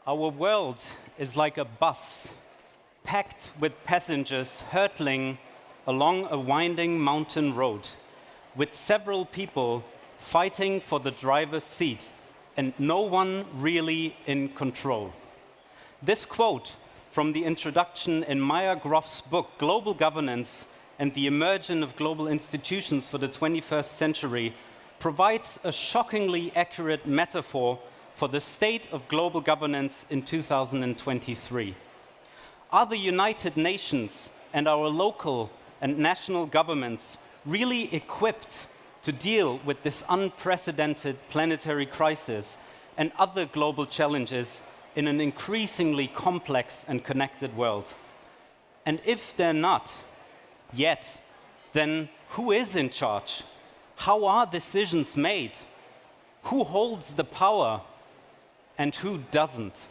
Our world is like a bus, packed with passengers hurtling along a winding mountain road, with several people fighting for the driver's seat and no one really in control. This quote from the introduction in Groff's book, Global Governance and the Emergence of Global Institutions for the 21st Century, provides a shockingly accurate metaphor for the state of global governance in 2023. Are the United Nations and our local and national governments really equipped to deal with this unprecedented planetary crisis and other global challenges in an increasingly complex and connected world? And if they're not yet, then who is in charge? How are decisions made? Who holds the power and who doesn't?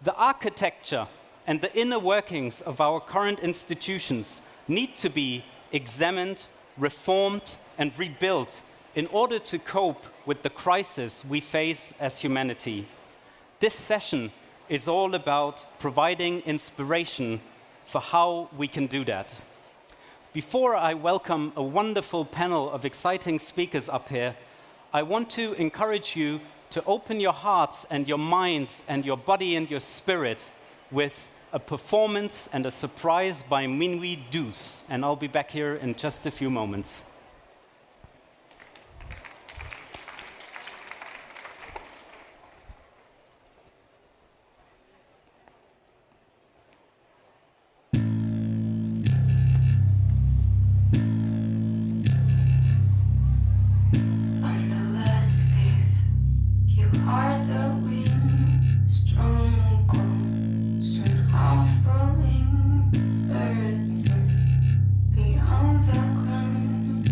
The architecture and the inner workings of our current institutions need to be examined, reformed, and rebuilt in order to cope with the crisis we face as humanity. This session is all about providing inspiration for how we can do that. Before I welcome a wonderful panel of exciting speakers up here, I want to encourage you to open your hearts and your minds and your body and your spirit with a performance and a surprise by Minuit Douce. And I'll be back here in just a few moments. Beyond the ground.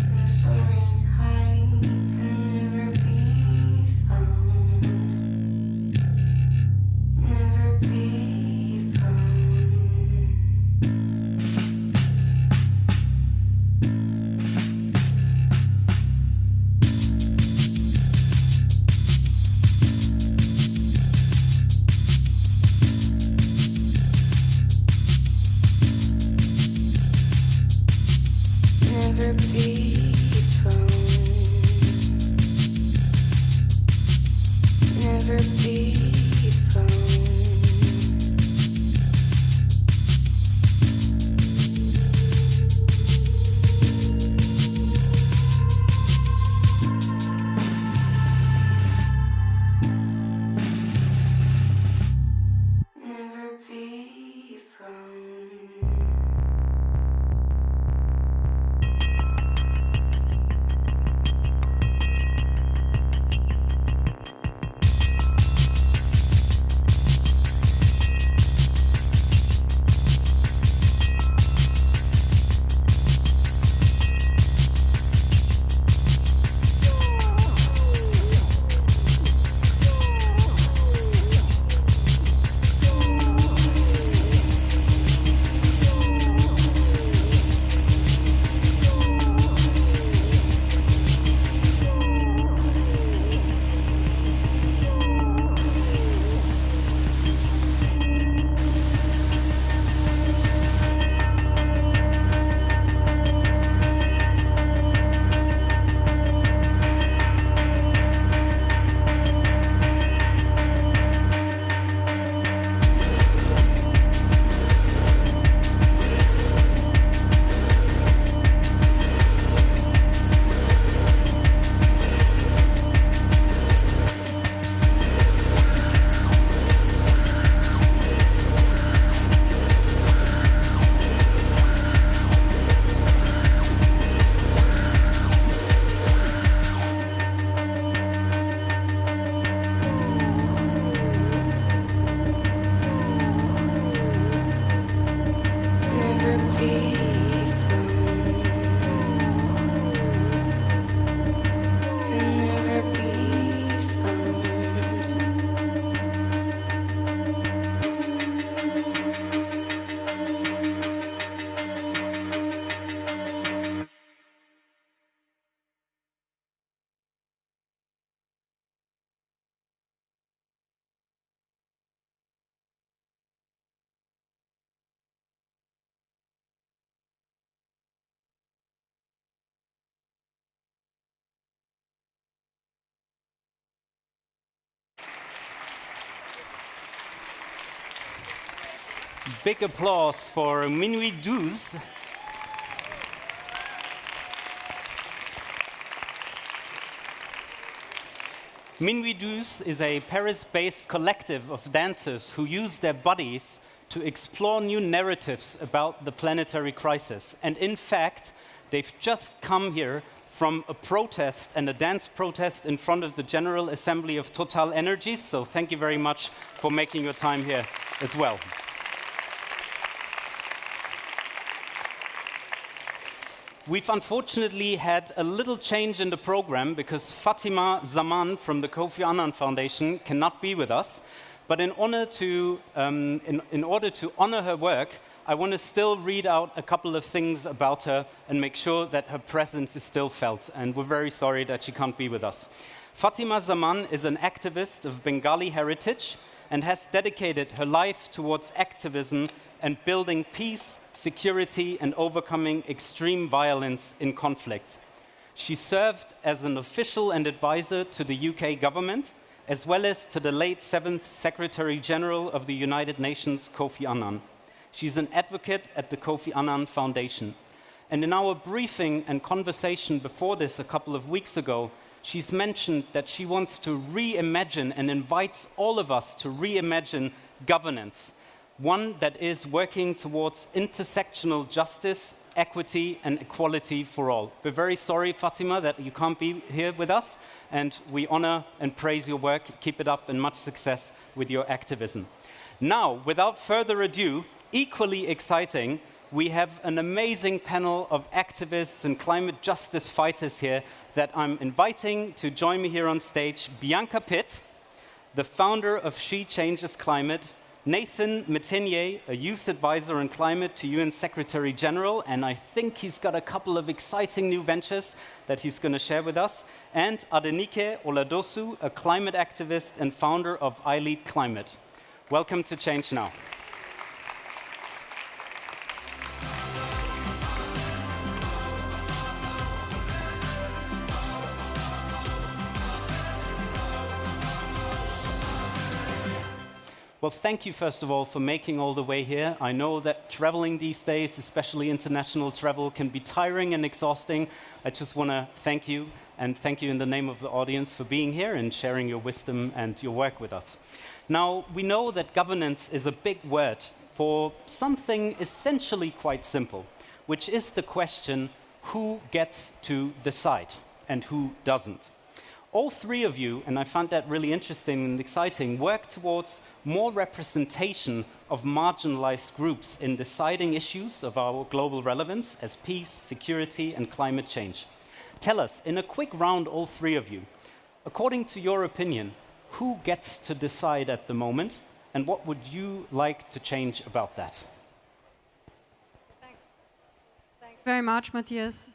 Big applause for Minuit 12. Minuit 12 is a Paris-based collective of dancers who use their bodies to explore new narratives about the planetary crisis. And in fact, they've just come here from a protest and a dance protest in front of the General Assembly of Total Energies. So thank you very much for making your time here as well. We've unfortunately had a little change in the program because Fatima Zaman from the Kofi Annan Foundation cannot be with us. But in order to honor her work, I want to still read out a couple of things about her and make sure that her presence is still felt. And we're very sorry that she can't be with us. Fatima Zaman is an activist of Bengali heritage and has dedicated her life towards activism and building peace, security, and overcoming extreme violence in conflict. She served as an official and advisor to the UK government, as well as to the late 7th Secretary General of the United Nations, Kofi Annan. She's an advocate at the Kofi Annan Foundation. And in our briefing and conversation before this a couple of weeks ago, she's mentioned that she wants to reimagine and invites all of us to reimagine governance, one that is working towards intersectional justice, equity, and equality for all. We're very sorry, Fatima, that you can't be here with us, and we honor and praise your work. Keep it up, and much success with your activism. Now, without further ado, equally exciting, we have an amazing panel of activists and climate justice fighters here that I'm inviting to join me here on stage. Bianca Pitt, the founder of She Changes Climate, Nathan Metenier, a youth advisor on climate to UN Secretary General, and I think he's got a couple of exciting new ventures that he's going to share with us, and Adenike Oladosu, a climate activist and founder of I Lead Climate. Welcome to Change Now. Well, thank you, first of all, for making all the way here. I know that traveling these days, especially international travel, can be tiring and exhausting. I just want to thank you, and thank you in the name of the audience for being here and sharing your wisdom and your work with us. Now, we know that governance is a big word for something essentially quite simple, which is the question, who gets to decide and who doesn't? All three of you, and I found that really interesting and exciting, work towards more representation of marginalized groups in deciding issues of our global relevance as peace, security, and climate change. Tell us, in a quick round, all three of you, according to your opinion, who gets to decide at the moment, and what would you like to change about that? Thanks very much, Matthias,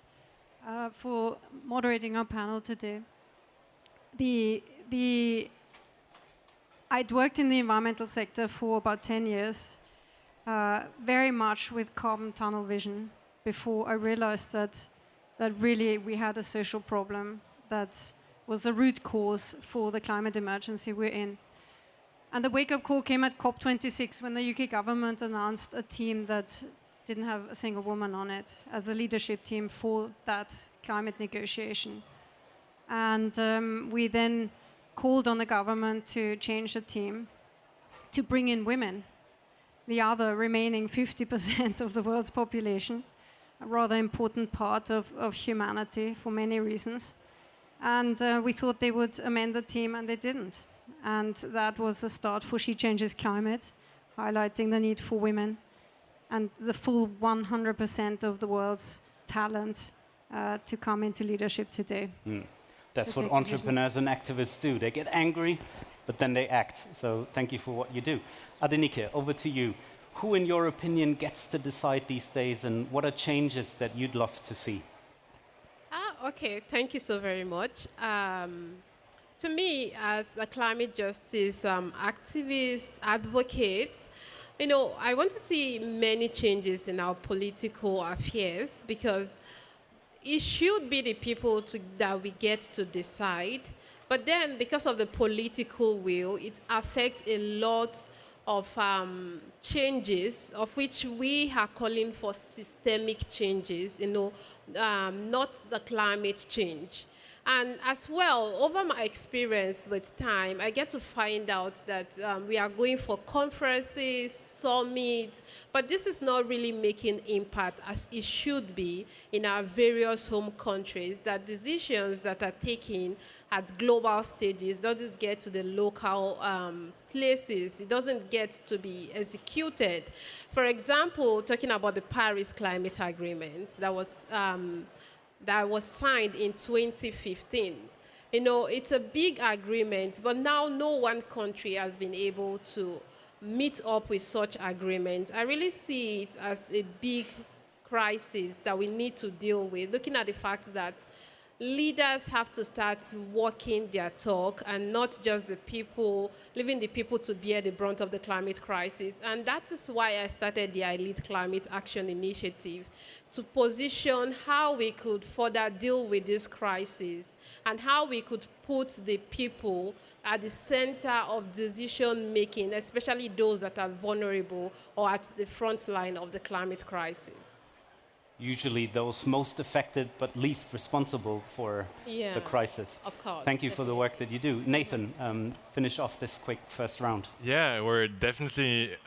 for moderating our panel today. I'd worked in the environmental sector for about 10 years, very much with carbon tunnel vision, before I realized that really we had a social problem that was the root cause for the climate emergency we're in. And the wake-up call came at COP26 when the UK government announced a team that didn't have a single woman on it as the leadership team for that climate negotiation. And we then called on the government to change the team, to bring in women, the other remaining 50% of the world's population, a rather important part of humanity for many reasons. And we thought they would amend the team, and they didn't. And that was the start for She Changes Climate, highlighting the need for women and the full 100% of the world's talent to come into leadership today. That's what entrepreneurs and activists do. They get angry, but then they act. So thank you for what you do. Adenike, over to you. Who, in your opinion, gets to decide these days, and what are changes that you'd love to see? Okay, thank you so very much. To me, as a climate justice activist, advocate, I want to see many changes in our political affairs, because it should be the people that we get to decide. But then, because of the political will, it affects a lot of changes, of which we are calling for systemic changes, not the climate change. And as well, over my experience with time, I get to find out that we are going for conferences, summits, but this is not really making impact as it should be in our various home countries, that decisions that are taken at global stages doesn't get to the local places. It doesn't get to be executed. For example, talking about the Paris Climate Agreement that was signed in 2015. It's a big agreement, but now no one country has been able to meet up with such agreement. I really see it as a big crisis that we need to deal with, looking at the fact that leaders have to start walking their talk and not just the people, leaving the people to bear the brunt of the climate crisis. And that is why I started the I Lead Climate Action Initiative, to position how we could further deal with this crisis and how we could put the people at the center of decision making, especially those that are vulnerable or at the front line of the climate crisis. Usually those most affected but least responsible for the crisis. Of course. Thank you for the work that you do. Nathan, finish off this quick first round. Yeah, we're definitely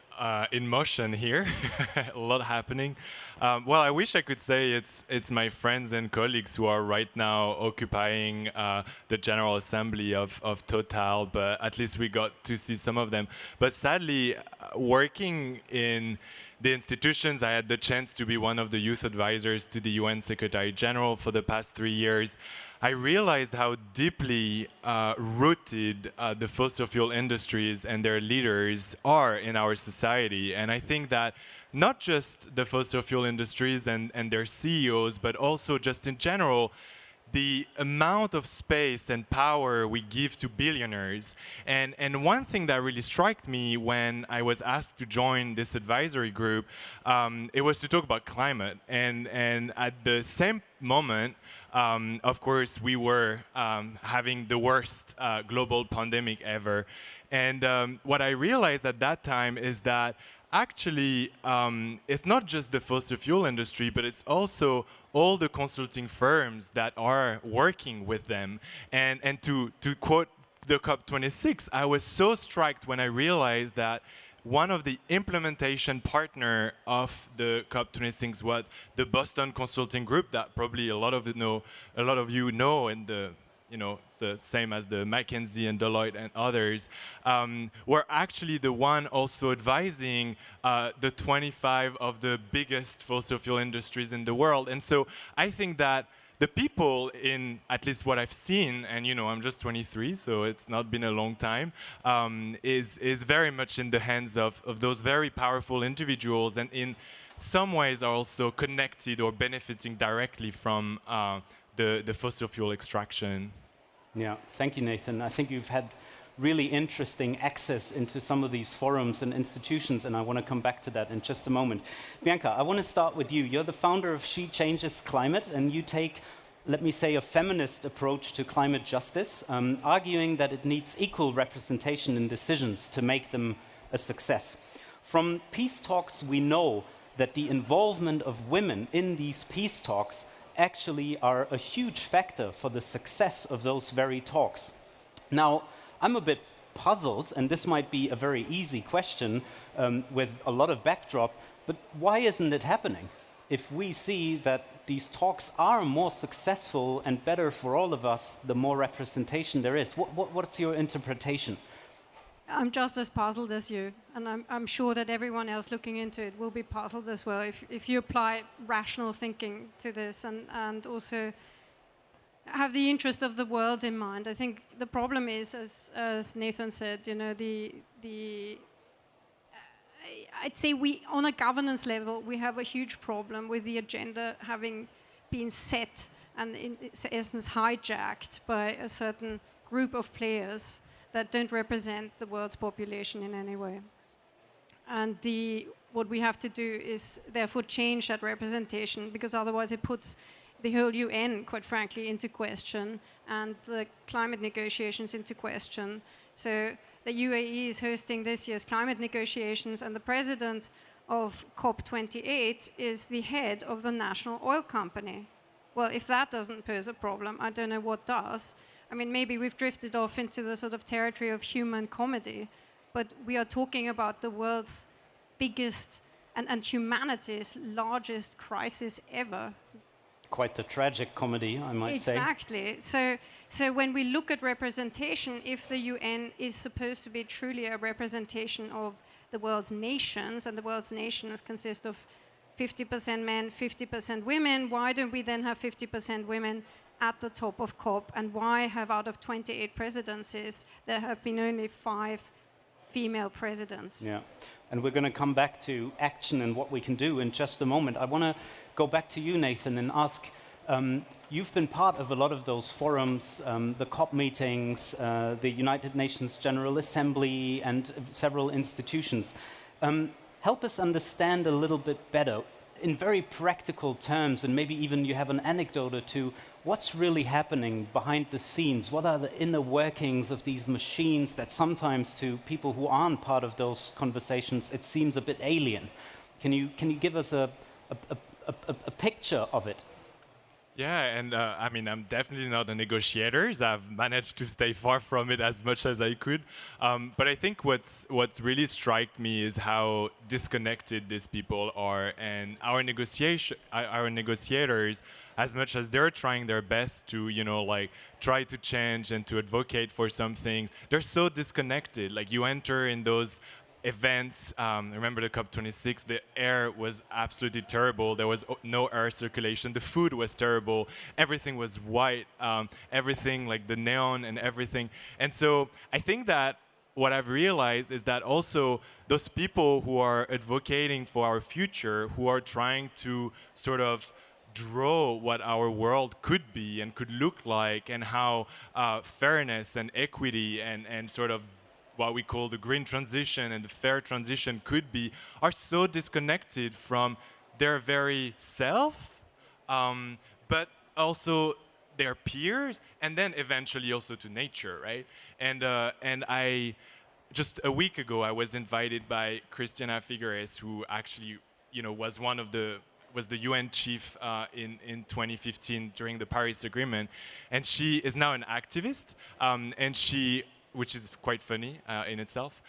in motion here. A lot happening. Well, I wish I could say it's my friends and colleagues who are right now occupying the General Assembly of Total, but at least we got to see some of them. But sadly, working in the institutions, I had the chance to be one of the youth advisors to the UN Secretary General for the past 3 years. I realized how deeply rooted the fossil fuel industries and their leaders are in our society. And I think that not just the fossil fuel industries and their CEOs, but also just in general, the amount of space and power we give to billionaires. And one thing that really struck me when I was asked to join this advisory group, it was to talk about climate. And at the same moment, of course, we were having the worst global pandemic ever. And what I realized at that time is that actually, it's not just the fossil fuel industry, but it's also all the consulting firms that are working with them. And to quote the COP26, I was so struck when I realized that one of the implementation partner of the COP26 was the Boston Consulting Group that probably a lot of you know, and it's the same as the McKinsey and Deloitte and others, were actually the one also advising the 25 of the biggest fossil fuel industries in the world. And so I think that the people in, at least what I've seen, and I'm just 23, so it's not been a long time, is very much in the hands of those very powerful individuals, and in some ways are also connected or benefiting directly from the fossil fuel extraction. Yeah, thank you, Nathan. I think you've had really interesting access into some of these forums and institutions, and I want to come back to that in just a moment. Bianca, I want to start with you. You're the founder of She Changes Climate, and you take, let me say, a feminist approach to climate justice, arguing that it needs equal representation in decisions to make them a success. From peace talks, we know that the involvement of women in these peace talks actually are a huge factor for the success of those very talks. Now, I'm a bit puzzled, and this might be a very easy question with a lot of backdrop, but why isn't it happening? If we see that these talks are more successful and better for all of us, the more representation there is. What's your interpretation? I'm just as puzzled as you, and I'm sure that everyone else looking into it will be puzzled as well if you apply rational thinking to this and also have the interest of the world in mind. I think the problem is, as Nathan said, I'd say on a governance level, we have a huge problem with the agenda having been set and in essence hijacked by a certain group of players that don't represent the world's population in any way. And what we have to do is therefore change that representation, because otherwise it puts the whole UN, quite frankly, into question, and the climate negotiations into question. So the UAE is hosting this year's climate negotiations, and the president of COP28 is the head of the national oil company. Well, if that doesn't pose a problem, I don't know what does. I mean, maybe we've drifted off into the sort of territory of human comedy, but we are talking about the world's biggest and humanity's largest crisis ever. Quite the tragic comedy, I might say. Exactly. So when we look at representation, if the UN is supposed to be truly a representation of the world's nations, and the world's nations consist of 50% men, 50% women, why don't we then have 50% women at the top of COP? And why have, out of 28 presidencies, there have been only 5 female presidents? Yeah, and we're going to come back to action and what we can do in just a moment. I want to go back to you, Nathan, and ask, you've been part of a lot of those forums, the COP meetings, the United Nations General Assembly, and several institutions. Help us understand a little bit better, in very practical terms, and maybe even you have an anecdote or two, what's really happening behind the scenes? What are the inner workings of these machines that sometimes to people who aren't part of those conversations, it seems a bit alien? Can you give us a picture of it? Yeah, and I mean, I'm definitely not a negotiator. I've managed to stay far from it as much as I could. But I think what's really struck me is how disconnected these people are, and our negotiators, as much as they're trying their best to, like try to change and to advocate for some things, they're so disconnected. Like you enter in those events, remember the COP26, the air was absolutely terrible. There was no air circulation. The food was terrible. Everything was white. Everything, like the neon and everything. And so I think that what I've realized is that also those people who are advocating for our future, who are trying to sort of draw what our world could be and could look like, and how fairness and equity and sort of what we call the green transition and the fair transition could be, are so disconnected from their very self, but also their peers, and then eventually also to nature, right? And I, just a week ago, I was invited by Christiana Figueres, who actually, was was the UN chief in 2015 during the Paris Agreement, and she is now an activist, and which is quite funny in itself.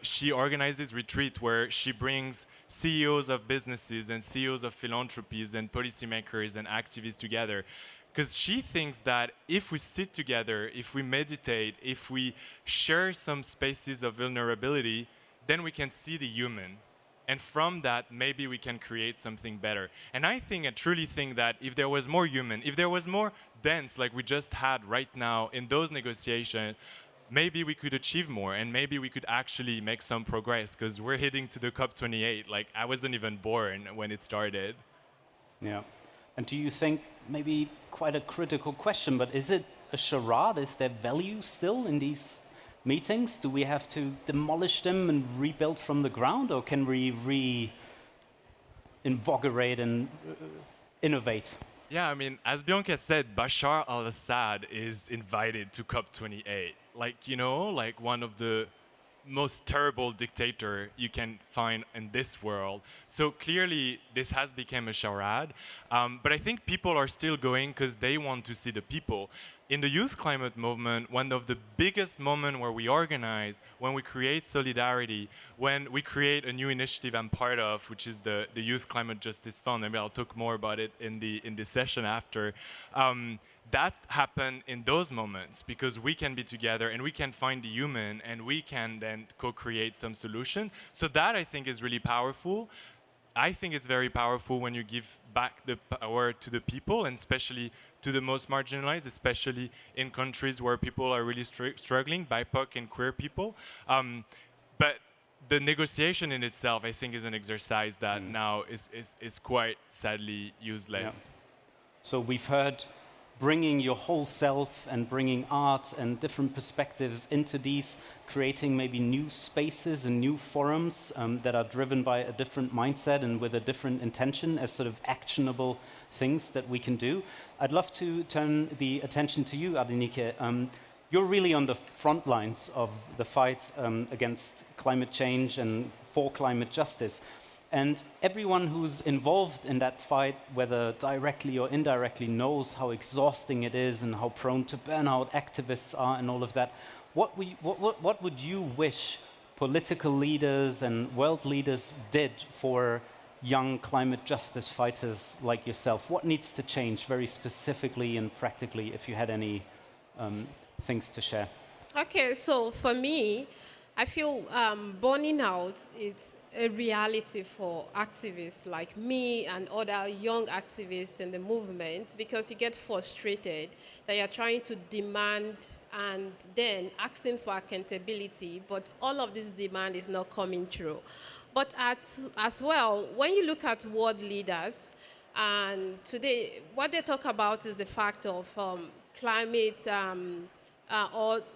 She organizes retreat where she brings CEOs of businesses and CEOs of philanthropies and policymakers and activists together. Because she thinks that if we sit together, if we meditate, if we share some spaces of vulnerability, then we can see the human. And from that, maybe we can create something better. And I truly think that if there was more human, if there was more dance like we just had right now in those negotiations, maybe we could achieve more, and maybe we could actually make some progress, because we're heading to the COP28. Like, I wasn't even born when it started. Yeah. And do you think, maybe quite a critical question, but is it a charade? Is there value still in these meetings? Do we have to demolish them and rebuild from the ground, or can we reinvigorate and innovate? Yeah, I mean, as Bianca said, Bashar al-Assad is invited to COP28. Like, like one of the most terrible dictator you can find in this world. So clearly, this has become a charade. But I think people are still going because they want to see the people. In the youth climate movement, one of the biggest moments where we organize, when we create solidarity, when we create a new initiative I'm part of, which is the Youth Climate Justice Fund. Maybe I'll talk more about it in the session after. That happened in those moments because we can be together and we can find the human, and we can then co-create some solution. So that, I think, is really powerful. I think it's very powerful when you give back the power to the people, and especially to the most marginalized, especially in countries where people are really struggling, BIPOC and queer people. But the negotiation in itself, I think, is an exercise that now is quite sadly useless. Yeah. So we've heard bringing your whole self and bringing art and different perspectives into these, creating maybe new spaces and new forums that are driven by a different mindset and with a different intention as sort of actionable things that we can do. I'd love to turn the attention to you, Adenike. You're really on the front lines of the fight against climate change and for climate justice. And everyone who's involved in that fight, whether directly or indirectly, knows how exhausting it is and how prone to burnout activists are and all of that. What would you wish political leaders and world leaders did for young climate justice fighters like yourself? What needs to change very specifically and practically, if you had any things to share? Okay, so for me, I feel burning out is a reality for activists like me and other young activists in the movement, because you get frustrated that you're trying to demand and then asking for accountability, but all of this demand is not coming through. But as well, when you look at world leaders, and today what they talk about is the fact of climate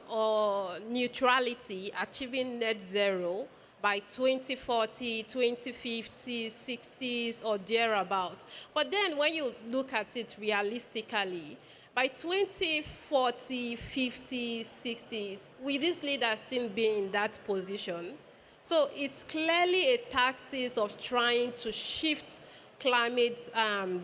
or neutrality, achieving net zero by 2040, 2050, 60s, or thereabout. But then when you look at it realistically, by 2040, 50, 60s, will these leaders still be in that position? So it's clearly a tactic of trying to shift climate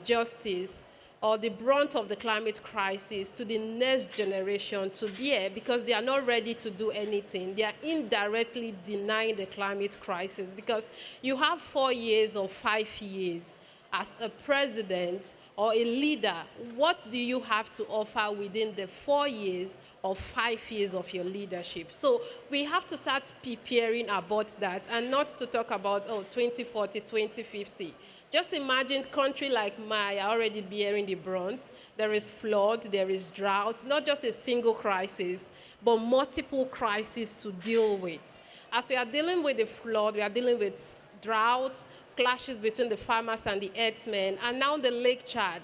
justice or the brunt of the climate crisis to the next generation to bear, because they are not ready to do anything. They are indirectly denying the climate crisis, because you have 4 years or 5 years as a president or a leader. What do you have to offer within the 4 years or 5 years of your leadership? So we have to start preparing about that, and not to talk about, 2040, 2050. Just imagine a country like Maja already bearing the brunt. There is flood, there is drought, not just a single crisis, but multiple crises to deal with. As we are dealing with the flood, we are dealing with drought, clashes between the farmers and the herdsmen, and now the Lake Chad.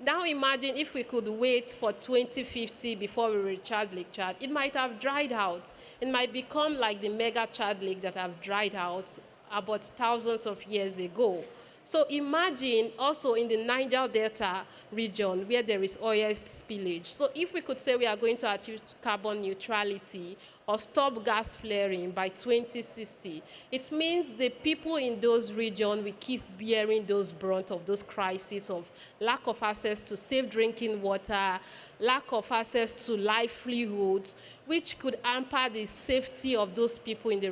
Now imagine if we could wait for 2050 before we recharge Lake Chad. It might have dried out. It might become like the mega Chad Lake that have dried out about thousands of years ago. So imagine also in the Niger Delta region where there is oil spillage. So if we could say we are going to achieve carbon neutrality or stop gas flaring by 2060, it means the people in those regions will keep bearing those brunt of those crises of lack of access to safe drinking water, lack of access to livelihoods, which could hamper the safety of those people in the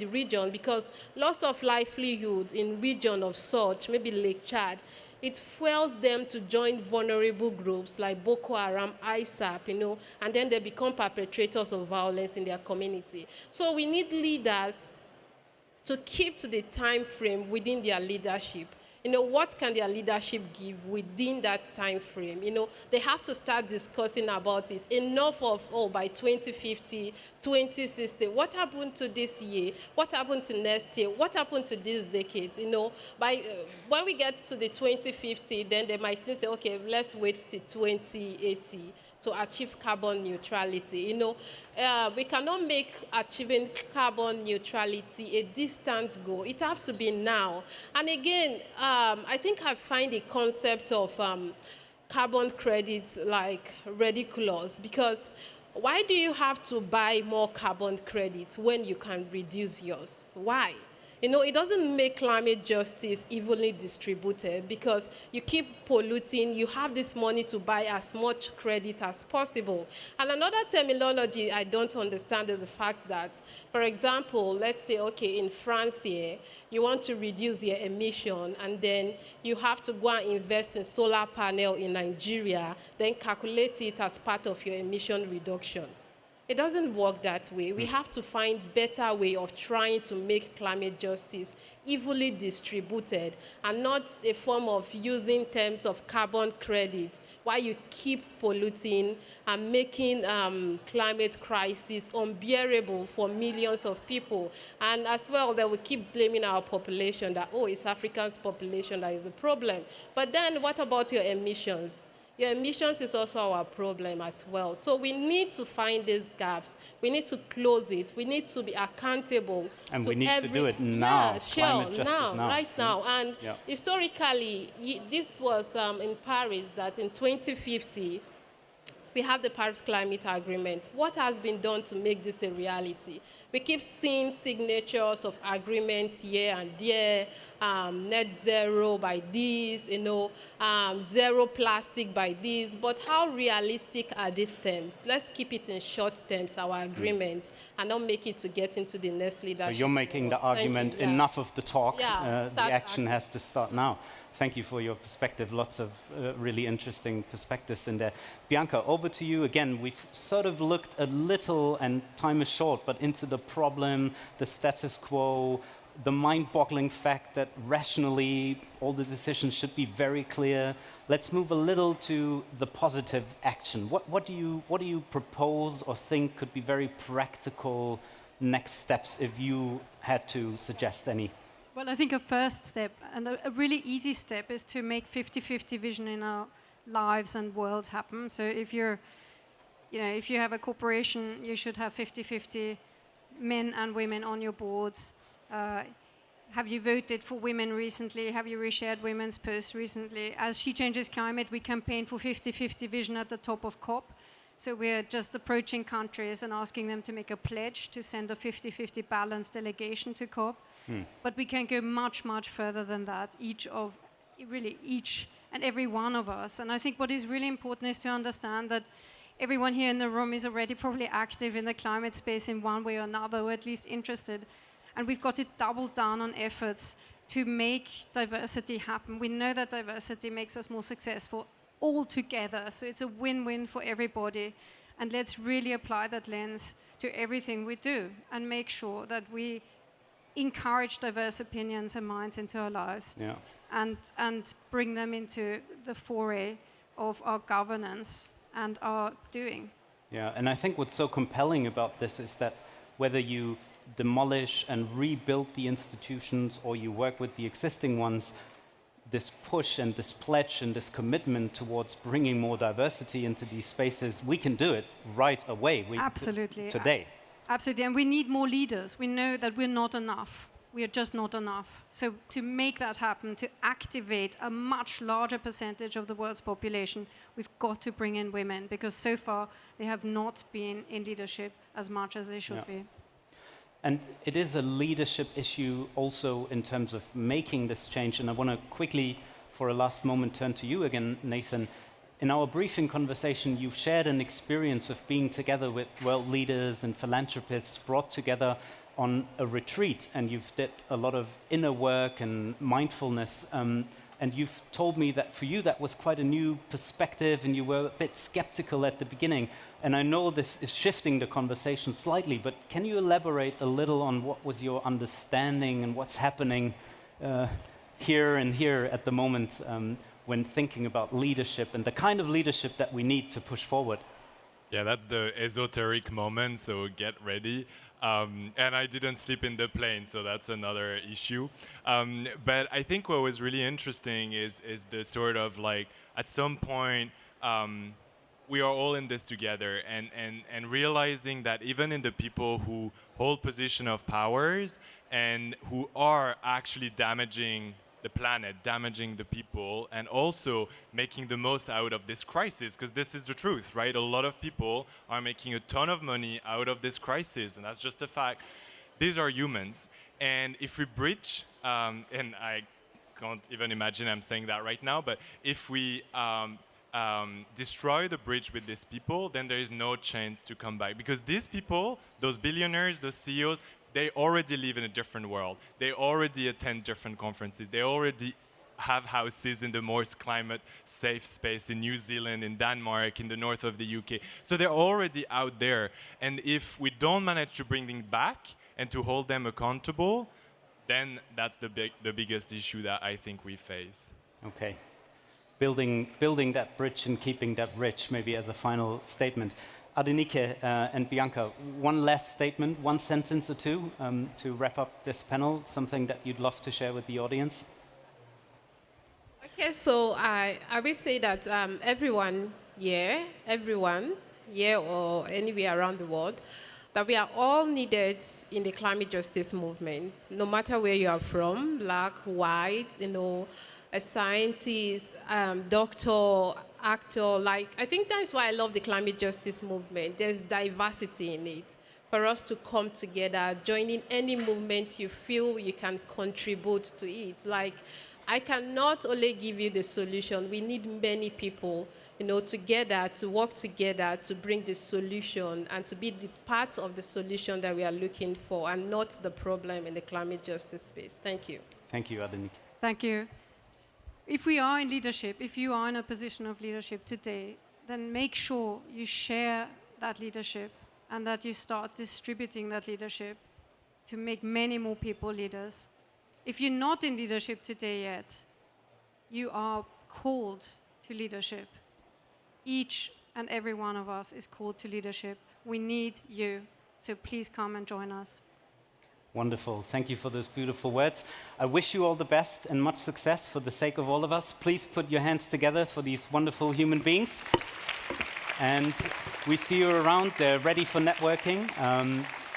region, because loss of livelihood in region of such, maybe Lake Chad, it fuels them to join vulnerable groups like Boko Haram, ISAP, and then they become perpetrators of violence in their community. So we need leaders to keep to the time frame within their leadership. What can their leadership give within that time frame? They have to start discussing about it. Enough of, by 2050, 2060, what happened to this year? What happened to next year? What happened to this decade? When we get to the 2050, then they might say, okay, let's wait till 2080 to achieve carbon neutrality. We cannot make achieving carbon neutrality a distant goal. It has to be now. And again, I think I find the concept of carbon credits like ridiculous, because why do you have to buy more carbon credits when you can reduce yours? Why? It doesn't make climate justice evenly distributed, because you keep polluting, you have this money to buy as much credit as possible. And another terminology I don't understand is the fact that, for example, let's say, okay, in France here, you want to reduce your emission, and then you have to go and invest in solar panel in Nigeria, then calculate it as part of your emission reduction. It doesn't work that way. We have to find better way of trying to make climate justice evenly distributed, and not a form of using terms of carbon credit while you keep polluting and making climate crisis unbearable for millions of people. And as well, they will keep blaming our population that, it's Africa's population that is the problem. But then what about your emissions? Your emissions is also our problem as well. So we need to find these gaps. We need to close it. We need to be accountable. And to we need to do it now. Yeah, Climate sure, justice now. right now. And Yeah. historically, this was in Paris that in 2050, we have the Paris Climate Agreement. What has been done to make this a reality? We keep seeing signatures of agreements here and there, net zero by this, zero plastic by this, but how realistic are these terms? Let's keep it in short terms, our agreement, and not make it to get into the next leadership. So you're making the argument, yeah. enough of the talk, Yeah, the action has to start now. Thank you for your perspective. Lots of really interesting perspectives in there. Bianca, over to you again. We've sort of looked a little, and time is short, but into the problem, the status quo, the mind-boggling fact that rationally all the decisions should be very clear. Let's move a little to the positive action. What do you propose or think could be very practical next steps if you had to suggest any? Well, I think a first step, and a really easy step, is to make 50-50 vision in our lives and world happen. So if you have a corporation, you should have 50-50 men and women on your boards. Have you voted for women recently? Have you reshared women's posts recently? As She Changes Climate, we campaign for 50-50 vision at the top of COP. So we're just approaching countries and asking them to make a pledge to send a 50-50 balanced delegation to COP. But we can go much, much further than that, each and every one of us. And I think what is really important is to understand that everyone here in the room is already probably active in the climate space in one way or another, or at least interested. And we've got to double down on efforts to make diversity happen. We know that diversity makes us more successful all together, so it's a win-win for everybody. And let's really apply that lens to everything we do and make sure that we encourage diverse opinions and minds into our lives, and bring them into the foray of our governance and our doing. Yeah, and I think what's so compelling about this is that whether you demolish and rebuild the institutions or you work with the existing ones, this push and this pledge and this commitment towards bringing more diversity into these spaces, we can do it right away. Absolutely. Today. Absolutely, and we need more leaders. We know that we're not enough. We are just not enough. So to make that happen, to activate a much larger percentage of the world's population, we've got to bring in women, because so far they have not been in leadership as much as they should be. And it is a leadership issue also in terms of making this change. And I want to quickly, for a last moment, turn to you again, Nathan. In our briefing conversation, you've shared an experience of being together with world leaders and philanthropists brought together on a retreat, and you've did a lot of inner work and mindfulness. And you've told me that for you that was quite a new perspective, and you were a bit skeptical at the beginning. And I know this is shifting the conversation slightly, but can you elaborate a little on what was your understanding and what's happening here at the moment when thinking about leadership and the kind of leadership that we need to push forward? Yeah, that's the esoteric moment, so get ready. And I didn't sleep in the plane, so that's another issue. But I think what was really interesting is the sort of like, at some point, we are all in this together, and realizing that even in the people who hold position of powers and who are actually damaging the planet, damaging the people, and also making the most out of this crisis, because this is the truth, right? A lot of people are making a ton of money out of this crisis, and that's just a fact. These are humans, and if we bridge, and I can't even imagine I'm saying that right now, but if we destroy the bridge with these people, then there is no chance to come back, because these people, those billionaires, those CEOs, they already live in a different world. They already attend different conferences. They already have houses in the most climate safe space in New Zealand, in Denmark, in the north of the UK. So they're already out there. And if we don't manage to bring them back and to hold them accountable, then that's the biggest issue that I think we face. Okay. Building that bridge and keeping that rich, maybe as a final statement. Adenike and Bianca, one last statement, one sentence or two to wrap up this panel, something that you'd love to share with the audience? Okay, so I will say that everyone here or anywhere around the world, that we are all needed in the climate justice movement, no matter where you are from, black, white, a scientist, doctor, actor. Like, I think that's why I love the climate justice movement. There's diversity in it. For us to come together, joining any movement you feel you can contribute to it. Like, I cannot only give you the solution. We need many people, together, to work together to bring the solution and to be the part of the solution that we are looking for and not the problem in the climate justice space. Thank you. Thank you, Adenike. Thank you. If we are in leadership, if you are in a position of leadership today, then make sure you share that leadership and that you start distributing that leadership to make many more people leaders. If you're not in leadership today yet, you are called to leadership. Each and every one of us is called to leadership. We need you, so please come and join us. Wonderful. Thank you for those beautiful words. I wish you all the best and much success for the sake of all of us. Please put your hands together for these wonderful human beings. And we see you around. They're ready for networking.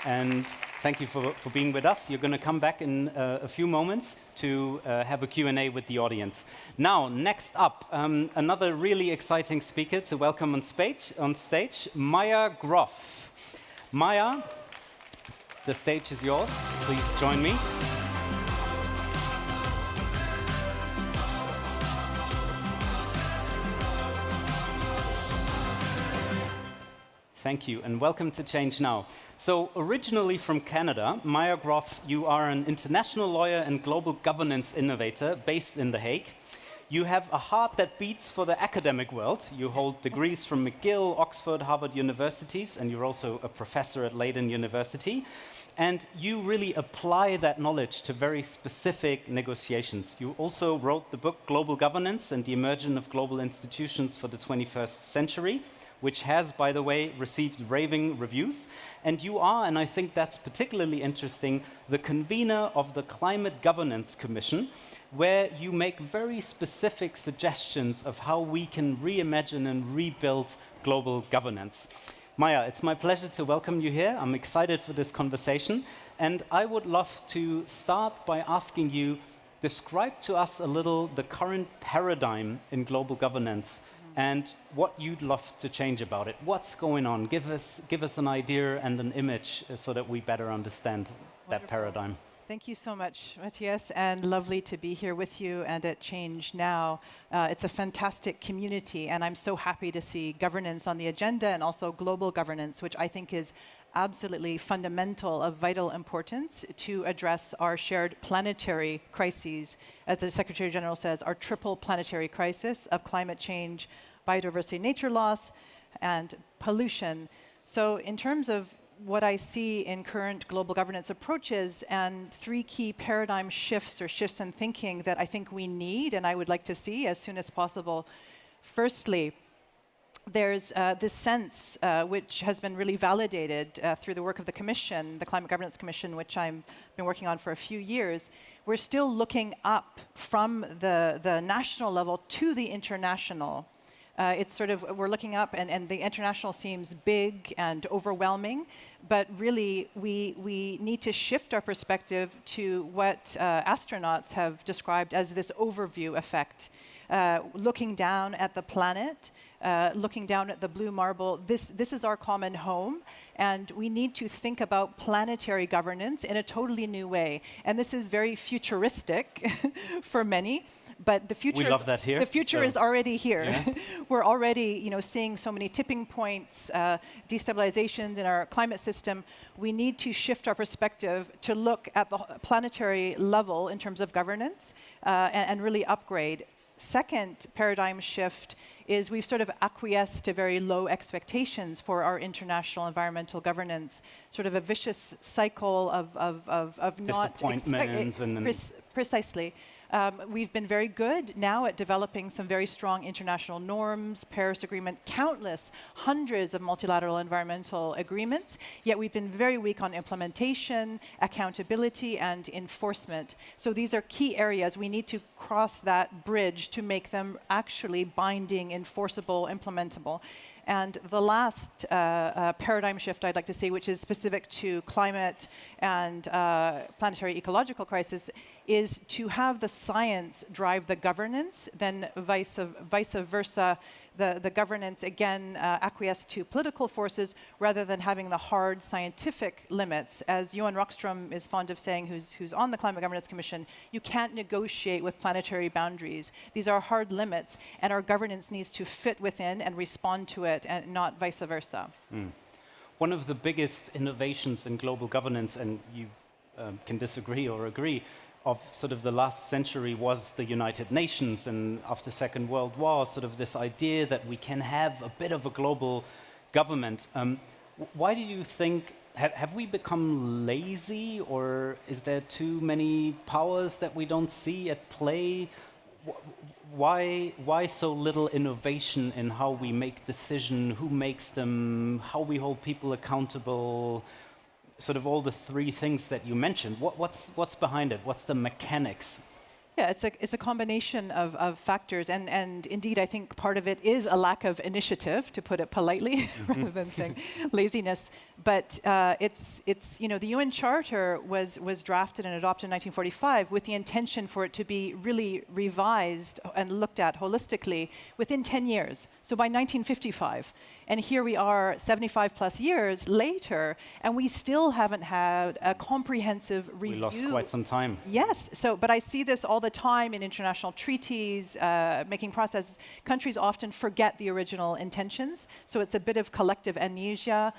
And thank you for being with us. You're going to come back in a few moments to have a Q&A with the audience. Now, next up, another really exciting speaker to welcome on stage, Maja Groff. Maja, the stage is yours. Please join me. Thank you, and welcome to Change Now. So, originally from Canada, Maja Groff, you are an international lawyer and global governance innovator based in The Hague. You have a heart that beats for the academic world. You hold degrees from McGill, Oxford, Harvard universities, and you're also a professor at Leiden University. And you really apply that knowledge to very specific negotiations. You also wrote the book Global Governance and the Emergence of Global Institutions for the 21st Century, which has, by the way, received raving reviews. And you are, and I think that's particularly interesting, the convener of the Climate Governance Commission, where you make very specific suggestions of how we can reimagine and rebuild global governance. Maja, it's my pleasure to welcome you here. I'm excited for this conversation. And I would love to start by asking you, describe to us a little the current paradigm in global governance and what you'd love to change about it. What's going on? Give us an idea and an image so that we better understand that paradigm. Thank you so much, Matthias, and lovely to be here with you and at Change Now. It's a fantastic community, and I'm so happy to see governance on the agenda and also global governance, which I think is absolutely fundamental, of vital importance to address our shared planetary crises. As the Secretary General says, our triple planetary crisis of climate change, biodiversity, nature loss, and pollution. So in terms of what I see in current global governance approaches and three key paradigm shifts or shifts in thinking that I think we need and I would like to see as soon as possible. Firstly, there's this sense which has been really validated through the work of the Commission, the Climate Governance Commission, which I've been working on for a few years. We're still looking up from the national level to the international. It's sort of, we're looking up and the international seems big and overwhelming, but really we need to shift our perspective to what astronauts have described as this overview effect. Looking down at the planet, looking down at the blue marble, this is our common home, and we need to think about planetary governance in a totally new way. And this is very futuristic for many. But the future, we love that here. The future is already here. Yeah. We're already, seeing so many tipping points, destabilizations in our climate system. We need to shift our perspective to look at the planetary level in terms of governance and really upgrade. Second paradigm shift is we've sort of acquiesced to very low expectations for our international environmental governance, sort of a vicious cycle of not disappointments precisely. We've been very good now at developing some very strong international norms, Paris Agreement, countless, hundreds of multilateral environmental agreements, yet we've been very weak on implementation, accountability, and enforcement. So these are key areas. We need to cross that bridge to make them actually binding, enforceable, implementable. And the last paradigm shift I'd like to see, which is specific to climate and planetary ecological crisis, is to have the science drive the governance, then vice versa, the governance again acquiesce to political forces rather than having the hard scientific limits. As Johan Rockström is fond of saying, who's on the Climate Governance Commission, you can't negotiate with planetary boundaries. These are hard limits, and our governance needs to fit within and respond to it, and not vice versa. One of the biggest innovations in global governance, and you can disagree or agree, of sort of the last century was the United Nations, and after Second World War, sort of this idea that we can have a bit of a global government. Why do you think, have we become lazy, or is there too many powers that we don't see at play? Why so little innovation in how we make decisions, who makes them, how we hold people accountable? Sort of all the three things that you mentioned. What's behind it? What's the mechanics? Yeah, it's a combination of factors, and indeed, I think part of it is a lack of initiative, to put it politely, rather than saying laziness. But it's the UN Charter was drafted and adopted in 1945 with the intention for it to be really revised and looked at holistically within 10 years. So by 1955. And here we are 75 plus years later, and we still haven't had a comprehensive review. We lost quite some time. Yes, but I see this all the time in international treaties, making processes. Countries often forget the original intentions, so it's a bit of collective amnesia,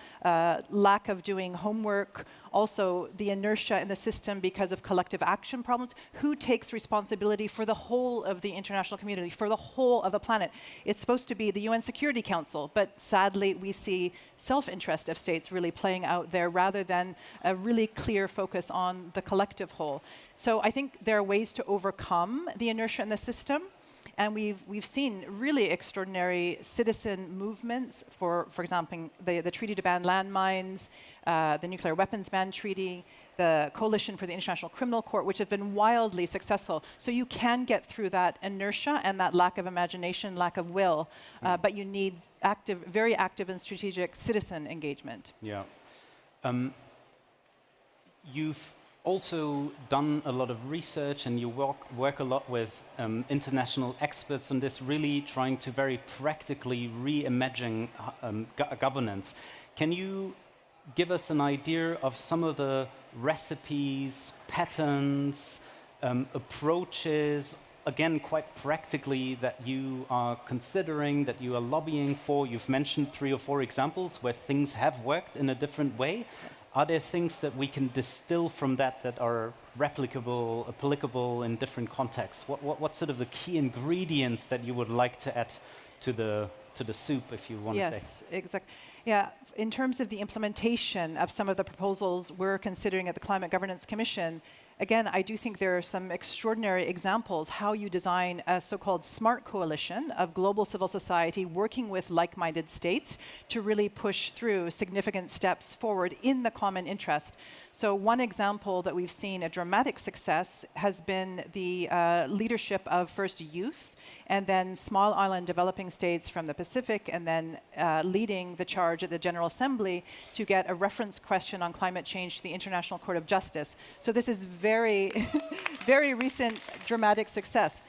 lack of doing homework, also the inertia in the system because of collective action problems. Who takes responsibility for the whole of the international community, for the whole of the planet? It's supposed to be the UN Security Council, but sadly we see self-interest of states really playing out there rather than a really clear focus on the collective whole. So I think there are ways to overcome the inertia in the system. And we've seen really extraordinary citizen movements, for example, the treaty to ban landmines, the nuclear weapons ban treaty, the Coalition for the International Criminal Court, which have been wildly successful. So you can get through that inertia and that lack of imagination, lack of will, but you need very active and strategic citizen engagement. Yeah. You've also done a lot of research, and you work a lot with international experts on this, really trying to very practically reimagine governance. Can you give us an idea of some of the recipes, patterns, approaches, again, quite practically, that you are considering, that you are lobbying for? You've mentioned 3 or 4 examples where things have worked in a different way. Are there things that we can distill from that are replicable, applicable in different contexts? What sort of the key ingredients that you would like to add to the soup, if you want to say? Yes, exactly. Yeah, in terms of the implementation of some of the proposals we're considering at the Climate Governance Commission, again, I do think there are some extraordinary examples how you design a so-called smart coalition of global civil society working with like-minded states to really push through significant steps forward in the common interest. So one example that we've seen a dramatic success has been the leadership of first youth and then small island developing states from the Pacific, and then leading the charge at the General Assembly to get a reference question on climate change to the International Court of Justice. So this is very, very recent dramatic success.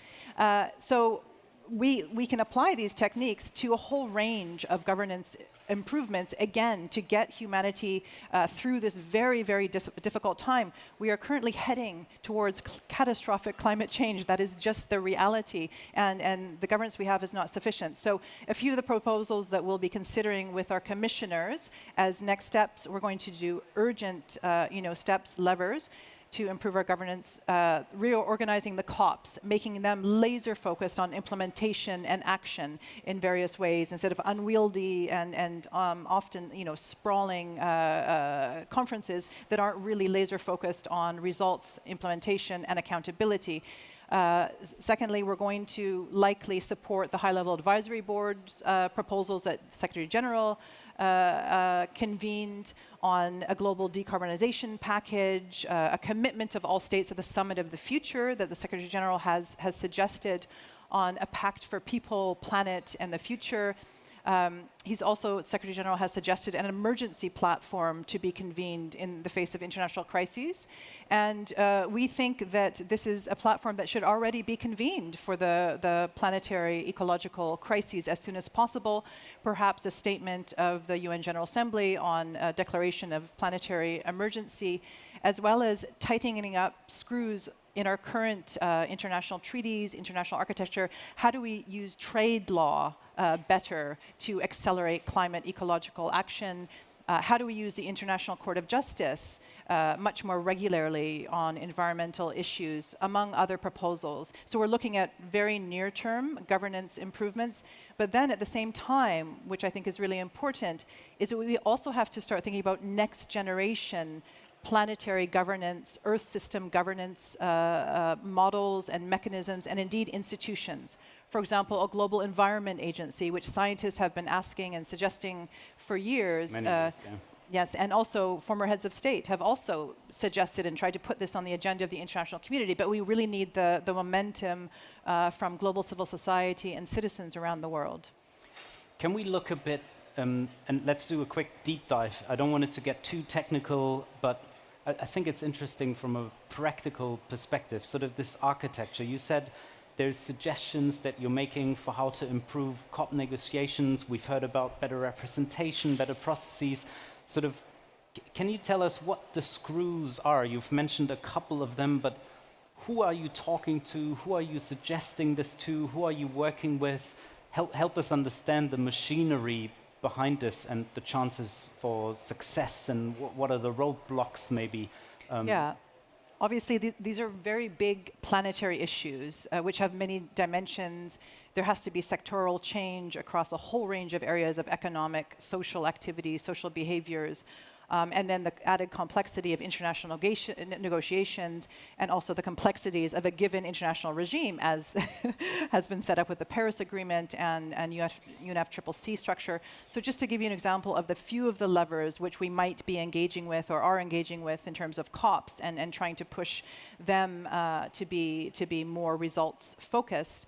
So we can apply these techniques to a whole range of governance improvements, again, to get humanity through this very, very difficult time. We are currently heading towards catastrophic climate change. That is just the reality, and the governance we have is not sufficient. So a few of the proposals that we'll be considering with our commissioners as next steps, we're going to do urgent steps, levers, to improve our governance, reorganizing the COPs, making them laser focused on implementation and action in various ways instead of unwieldy and often sprawling conferences that aren't really laser focused on results, implementation, and accountability. Secondly, we're going to likely support the high-level advisory board's proposals that Secretary General convened on a global decarbonization package, a commitment of all states at the Summit of the Future that the Secretary General has suggested on a pact for people, planet, and the future. He's also, Secretary General has suggested an emergency platform to be convened in the face of international crises. And we think that this is a platform that should already be convened for the planetary ecological crises as soon as possible. Perhaps a statement of the UN General Assembly on a declaration of planetary emergency, as well as tightening up screws in our current international treaties, international architecture. How do we use trade law better to accelerate climate ecological action? How do we use the International Court of Justice much more regularly on environmental issues, among other proposals? So we're looking at very near-term governance improvements, but then at the same time, which I think is really important, is that we also have to start thinking about next generation planetary governance, Earth system governance models and mechanisms, and indeed institutions. For example, a global environment agency, which scientists have been asking and suggesting for years. Many years, yeah. Yes, and also former heads of state have also suggested and tried to put this on the agenda of the international community, but we really need the momentum from global civil society and citizens around the world. Can we look a bit, and let's do a quick deep dive. I don't want it to get too technical, but I think it's interesting from a practical perspective, sort of this architecture. You said there's suggestions that you're making for how to improve COP negotiations. We've heard about better representation, better processes. Sort of, can you tell us what the screws are? You've mentioned a couple of them, but who are you talking to? Who are you suggesting this to? Who are you working with? Help us understand the machinery behind this and the chances for success, and what are the roadblocks maybe? Yeah, obviously these are very big planetary issues which have many dimensions. There has to be sectoral change across a whole range of areas of economic, social activities, social behaviors, and then the added complexity of international negotiations, and also the complexities of a given international regime, as has been set up with the Paris Agreement and UNFCCC structure. So just to give you an example of the few of the levers which we might be engaging with or are engaging with in terms of COPs and trying to push them to be more results focused.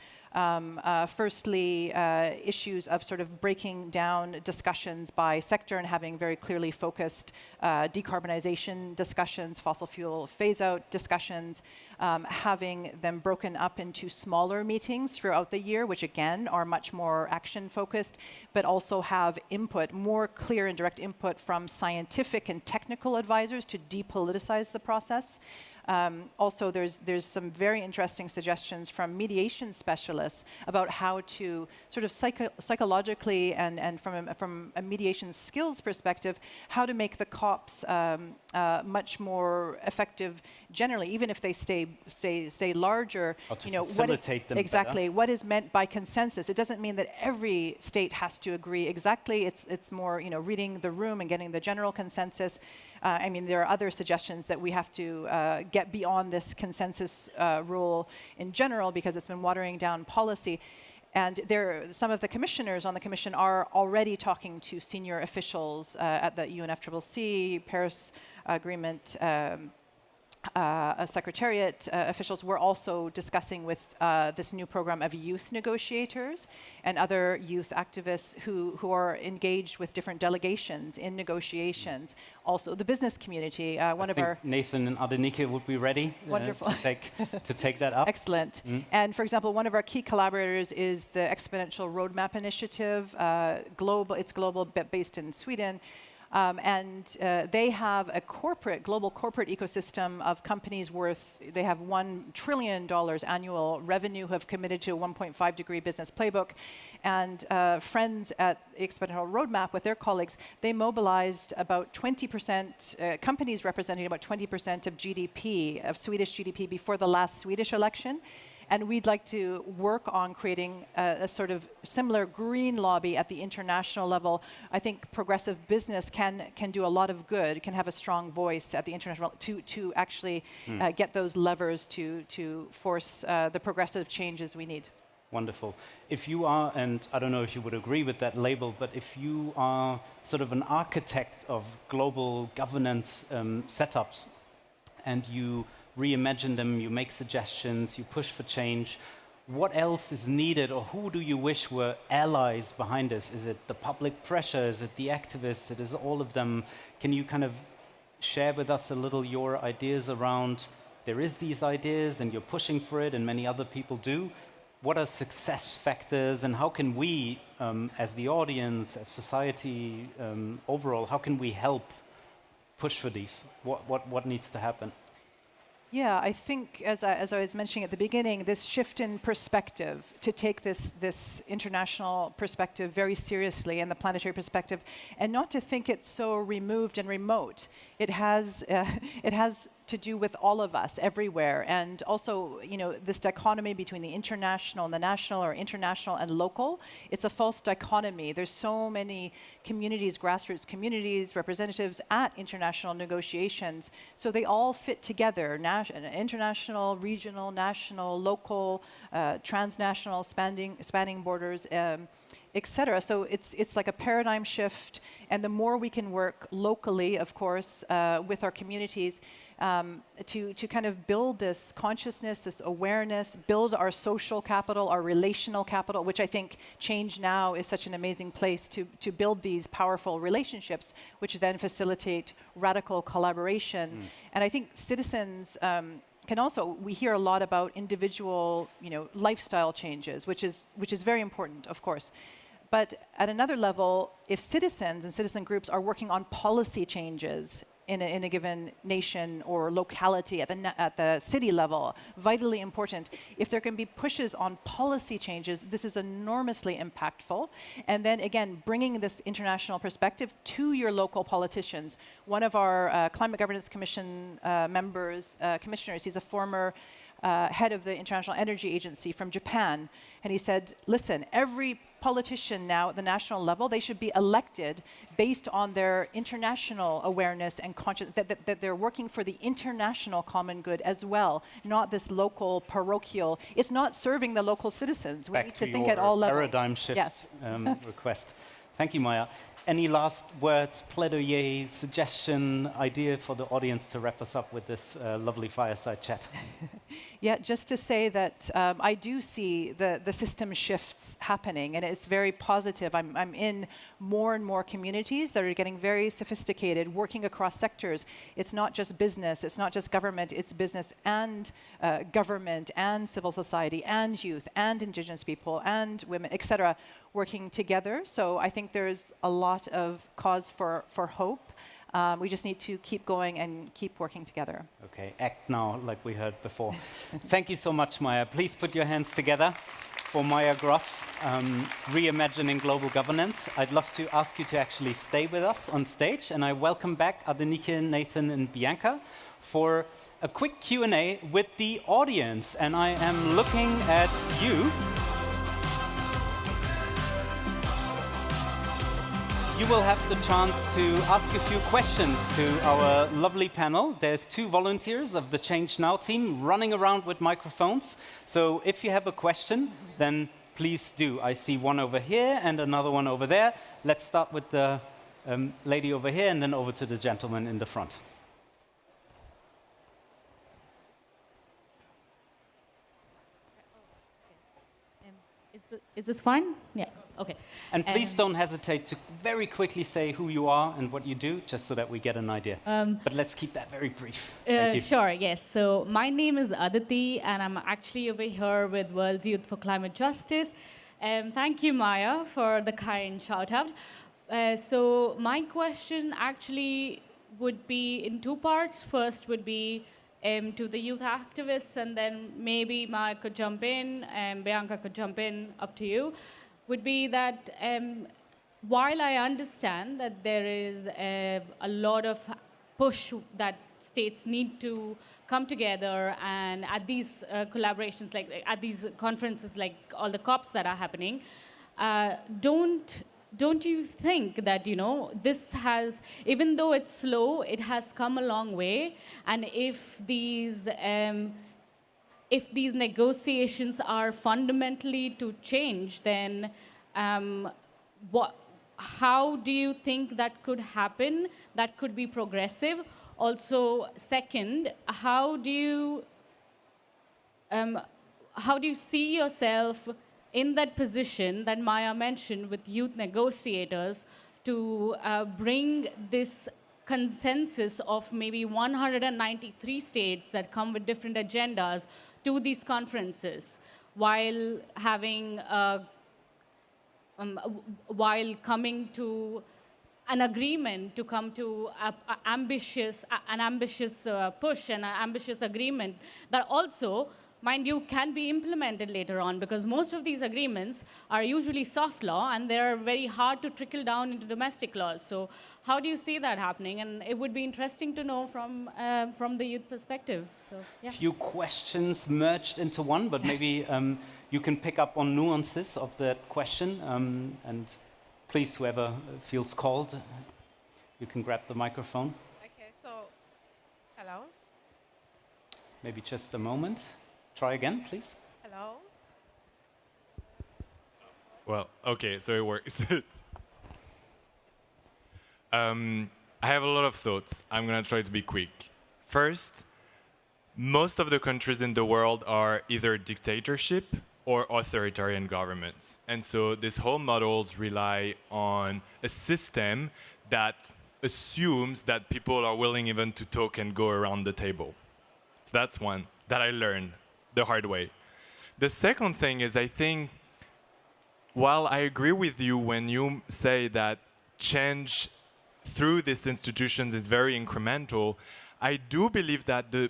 Firstly, issues of sort of breaking down discussions by sector and having very clearly focused decarbonization discussions, fossil fuel phase-out discussions, having them broken up into smaller meetings throughout the year, which again are much more action-focused, but also have input, more clear and direct input from scientific and technical advisors to depoliticize the process. Also, there's some very interesting suggestions from mediation specialists about how to sort of psychologically and from a mediation skills perspective, how to make the COPs much more effective generally, even if they stay larger. How to facilitate them exactly better. What is meant by consensus? It doesn't mean that every state has to agree exactly. It's more reading the room and getting the general consensus. I mean, there are other suggestions that we have to get beyond this consensus rule in general, because it's been watering down policy. And some of the commissioners on the Commission are already talking to senior officials at the UNFCCC, Paris Agreement, Secretariat officials. Were also discussing with this new program of youth negotiators and other youth activists who are engaged with different delegations in negotiations. Also, the business community. I think Nathan and Adenike would be ready to take that up. Excellent. And for example, one of our key collaborators is the Exponential Roadmap Initiative. It's global, based in Sweden. And they have a global corporate ecosystem of companies they have $1 trillion annual revenue, who have committed to a 1.5-degree business playbook. And friends at Exponential Roadmap with their colleagues, they mobilized about 20%, companies representing about 20% of GDP, of Swedish GDP, before the last Swedish election. And we'd like to work on creating a sort of similar green lobby at the international level. I think progressive business can do a lot of good, can have a strong voice at the international to actually get those levers to force the progressive changes we need. Wonderful. If you are, and I don't know if you would agree with that label, but if you are sort of an architect of global governance setups, and you reimagine them, you make suggestions, you push for change, what else is needed, or who do you wish were allies behind this? Is it the public pressure? Is it the activists? It is all of them. Can you kind of share with us a little your ideas around, there is these ideas and you're pushing for it and many other people do? What are success factors, and how can we, as the audience, as society overall, how can we help push for these? What needs to happen? Yeah, I think, as I was mentioning at the beginning, this shift in perspective, to take this international perspective very seriously and the planetary perspective, and not to think it's so removed and remote. It has to do with all of us everywhere, and also, this dichotomy between the international and the national, or international and local. It's a false dichotomy. There's so many communities, grassroots communities, representatives at international negotiations, so they all fit together: international, regional, national, local, transnational, spanning borders, etc. So it's like a paradigm shift, and the more we can work locally, of course, with our communities, to kind of build this consciousness, this awareness, build our social capital, our relational capital, which I think Change Now is such an amazing place to build these powerful relationships, which then facilitate radical collaboration. And I think citizens can also, we hear a lot about individual, lifestyle changes, which is very important, of course. But at another level, if citizens and citizen groups are working on policy changes in a given nation or locality at the city level, vitally important. If there can be pushes on policy changes, this is enormously impactful. And then again, bringing this international perspective to your local politicians. One of our Climate Governance Commission commissioners, he's a former head of the International Energy Agency from Japan, and he said, listen, every politician now at the national level, they should be elected based on their international awareness and conscious, that they're working for the international common good as well, not this local, parochial. It's not serving the local citizens. We need to think at all levels. Paradigm shift yes. Request. Thank you, Maja. Any last words, plaidoyer, suggestion, idea for the audience to wrap us up with this lovely fireside chat? Yeah, just to say that I do see the system shifts happening, and it's very positive. I'm in more and more communities that are getting very sophisticated, working across sectors. It's not just business, it's not just government, it's business and government and civil society and youth and indigenous people and women, etc., working together. So I think there's a lot of cause for hope. We just need to keep going and keep working together. Okay, act now, like we heard before. Thank you so much, Maja. Please put your hands together for Maja Groff, Reimagining Global Governance. I'd love to ask you to actually stay with us on stage, and I welcome back Adenike, Nathan, and Bianca for a quick Q&A with the audience. And I am looking at you. You will have the chance to ask a few questions to our lovely panel. There's 2 volunteers of the Change Now team running around with microphones. So if you have a question, then please do. I see one over here and another one over there. Let's start with the lady over here and then over to the gentleman in the front. Is this fine? Yeah. Okay. And please don't hesitate to very quickly say who you are and what you do, just so that we get an idea. But let's keep that very brief. Thank you. Sure, yes. So my name is Aditi, and I'm actually over here with World's Youth for Climate Justice. Thank you, Maja, for the kind shout-out. So my question actually would be in 2 parts. First would be to the youth activists, and then maybe Maja could jump in, and Bianca could jump in, up to you, would be that while I understand that there is a lot of push that states need to come together and at these collaborations, like at these conferences, like all the COPs that are happening, don't you think that, this has, even though it's slow, it has come a long way, and if these negotiations are fundamentally to change, then how do you think that could happen, that could be progressive? Also, second, how do you see yourself in that position that Maja mentioned with youth negotiators to bring this consensus of maybe 193 states that come with different agendas to these conferences, while having while coming to an agreement, to come to an ambitious push and an ambitious agreement that also, mind you, can be implemented later on, because most of these agreements are usually soft law and they're very hard to trickle down into domestic laws. So how do you see that happening? And it would be interesting to know from the youth perspective. So, yeah. Few questions merged into one, but maybe you can pick up on nuances of that question. And please, whoever feels called, you can grab the microphone. Okay, so, hello? Maybe just a moment. Try again, please. Hello? Well, okay, so it works. I have a lot of thoughts. I'm going to try to be quick. First, most of the countries in the world are either dictatorship or authoritarian governments. And so these whole models rely on a system that assumes that people are willing even to talk and go around the table. So that's one that I learned the hard way. The second thing is, I think, while I agree with you when you say that change through these institutions is very incremental, I do believe that the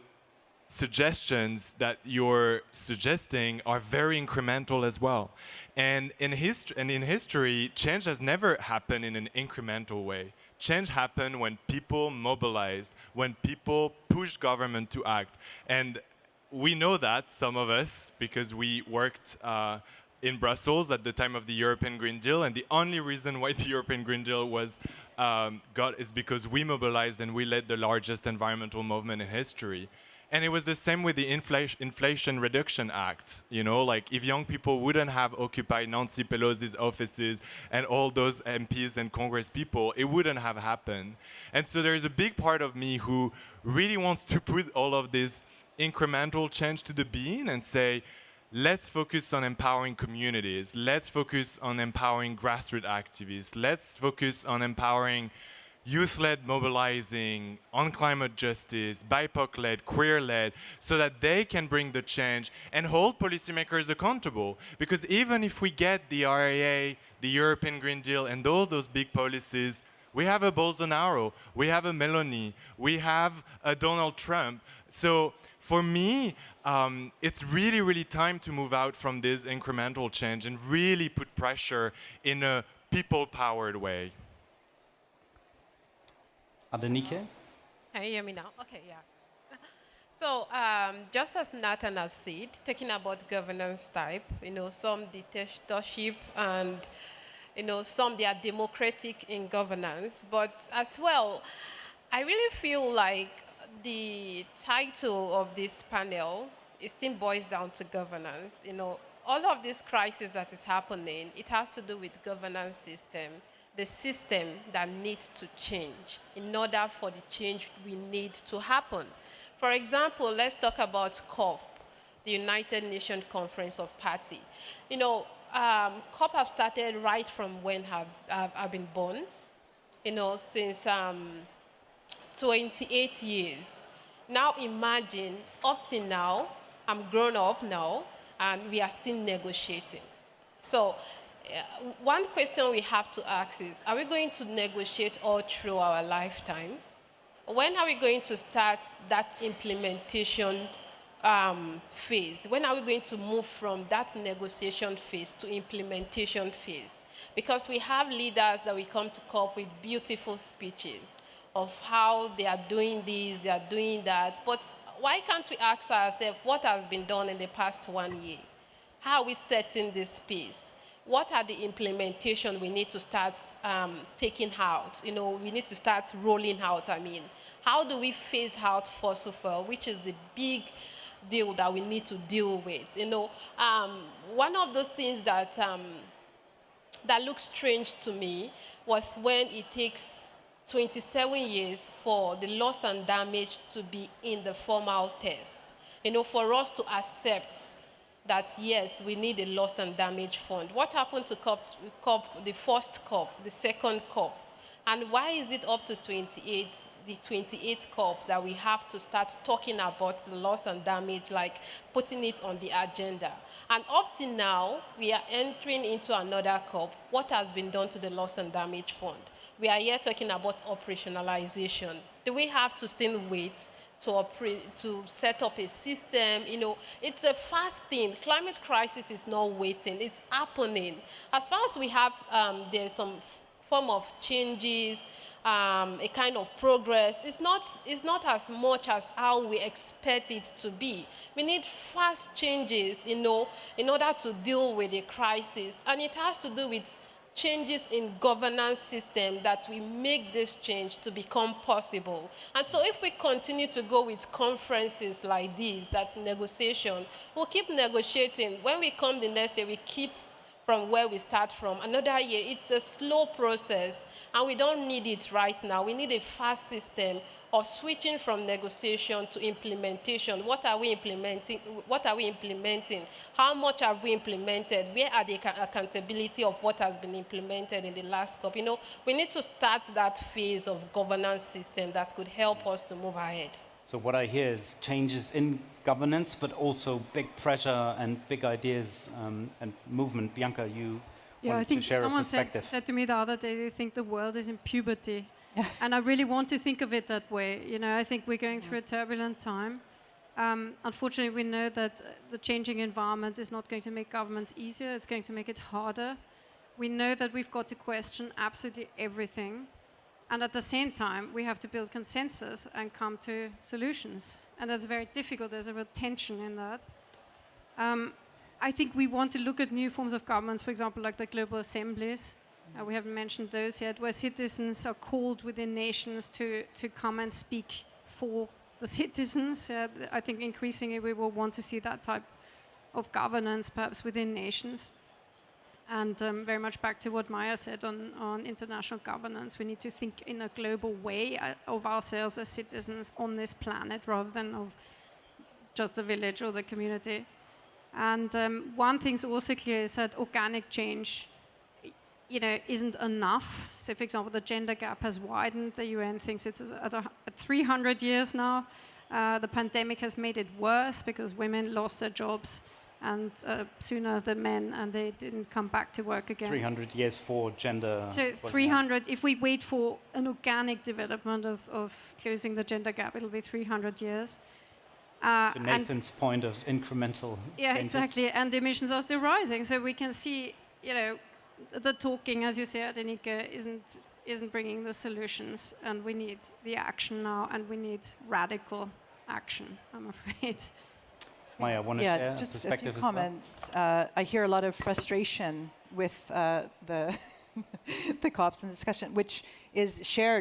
suggestions that you're suggesting are very incremental as well. And in history, change has never happened in an incremental way. Change happened when people mobilized, when people pushed government to act. And we know that, some of us, because we worked in Brussels at the time of the European Green Deal, and the only reason why the European Green Deal was got is because we mobilized and we led the largest environmental movement in history. And it was the same with the Inflation Reduction Act. Like if young people wouldn't have occupied Nancy Pelosi's offices and all those MPs and Congress people, it wouldn't have happened. And so there's a big part of me who really wants to put all of this incremental change to the beam and say, let's focus on empowering communities. Let's focus on empowering grassroots activists. Let's focus on empowering youth-led mobilizing, on climate justice, BIPOC-led, queer-led, so that they can bring the change and hold policymakers accountable. Because even if we get the RAA, the European Green Deal, and all those big policies, we have a Bolsonaro, we have a Meloni, we have a Donald Trump. So for me, it's really, really time to move out from this incremental change and really put pressure in a people-powered way. Adenike? Can you hear me now? Okay, yeah. So just as Nathan has said, talking about governance type, some dictatorship and, some they are democratic in governance. But as well, I really feel like the title of this panel still boils down to governance. All of this crisis that is happening, it has to do with governance system, the system that needs to change in order for the change we need to happen. For example, let's talk about COP, the United Nations Conference of Parties. COP have started right from when I've been born, since 28 years. Now imagine, up till now, I'm grown up now, and we are still negotiating. So one question we have to ask is, are we going to negotiate all through our lifetime? When are we going to start that implementation phase? When are we going to move from that negotiation phase to implementation phase? Because we have leaders that we come to COP with beautiful speeches of how they are doing this, they are doing that. But why can't we ask ourselves what has been done in the past 1 year? How are we setting this pace? What are the implementation we need to start taking out? You know, we need to start rolling out, I mean. How do we phase out fossil fuel, which is the big deal that we need to deal with? You know, one of those things that, that looks strange to me was when it takes 27 years for the loss and damage to be in the formal test. You know, for us to accept that, yes, we need a loss and damage fund. What happened to COP, the first COP, the second COP? And why is it up to the 28th COP that we have to start talking about the loss and damage, like putting it on the agenda? And up to now, we are entering into another COP. What has been done to the loss and damage fund? We are here talking about operationalization. Do we have to still wait to set up a system? You know, it's a fast thing. Climate crisis is not waiting, it's happening. As far as we have, there's some form of changes, a kind of progress, it's not as much as how we expect it to be. We need fast changes, you know, in order to deal with the crisis. And it has to do with changes in governance system that we make this change to become possible. And so if we continue to go with conferences like these, that negotiation, we'll keep negotiating. When we come the next year, we keep from where we start from. Another year, it's a slow process, and we don't need it right now. We need a fast system of switching from negotiation to implementation. What are we implementing? What are we implementing? How much have we implemented? Where are the accountability of what has been implemented in the last COP? You know, we need to start that phase of governance system that could help us to move ahead. So what I hear is changes in governance, but also big pressure and big ideas and movement. Bianca, you wanted to share a perspective. Someone said to me the other day, they think the world is in puberty. And I really want to think of it that way. You know, I think we're going through a turbulent time. Unfortunately, we know that the changing environment is not going to make governments easier. It's going to make it harder. We know that we've got to question absolutely everything. And at the same time, we have to build consensus and come to solutions. And that's very difficult. There's a real tension in that. I think we want to look at new forms of governments, for example, like the global assemblies. We haven't mentioned those yet, where citizens are called within nations to come and speak for the citizens. I think increasingly we will want to see that type of governance, perhaps within nations. And very much back to what Maja said on international governance. We need to think in a global way of ourselves as citizens on this planet rather than of just the village or the community. And one thing's also clear is that organic change, you know, isn't enough. So, for example, the gender gap has widened. The UN thinks it's at 300 years now. The pandemic has made it worse because women lost their jobs and sooner than men, and they didn't come back to work again. 300 years for gender. So 300, if we wait for an organic development of closing the gender gap, it'll be 300 years. To Nathan's point of incremental changes. Exactly, and emissions are still rising. So we can see, you know, the talking, as you say, Adenike, isn't bringing the solutions, and we need the action now, and we need radical action, I'm afraid. Maja, want to share just perspective a few comments. I hear a lot of frustration with the the COPs and discussion, which is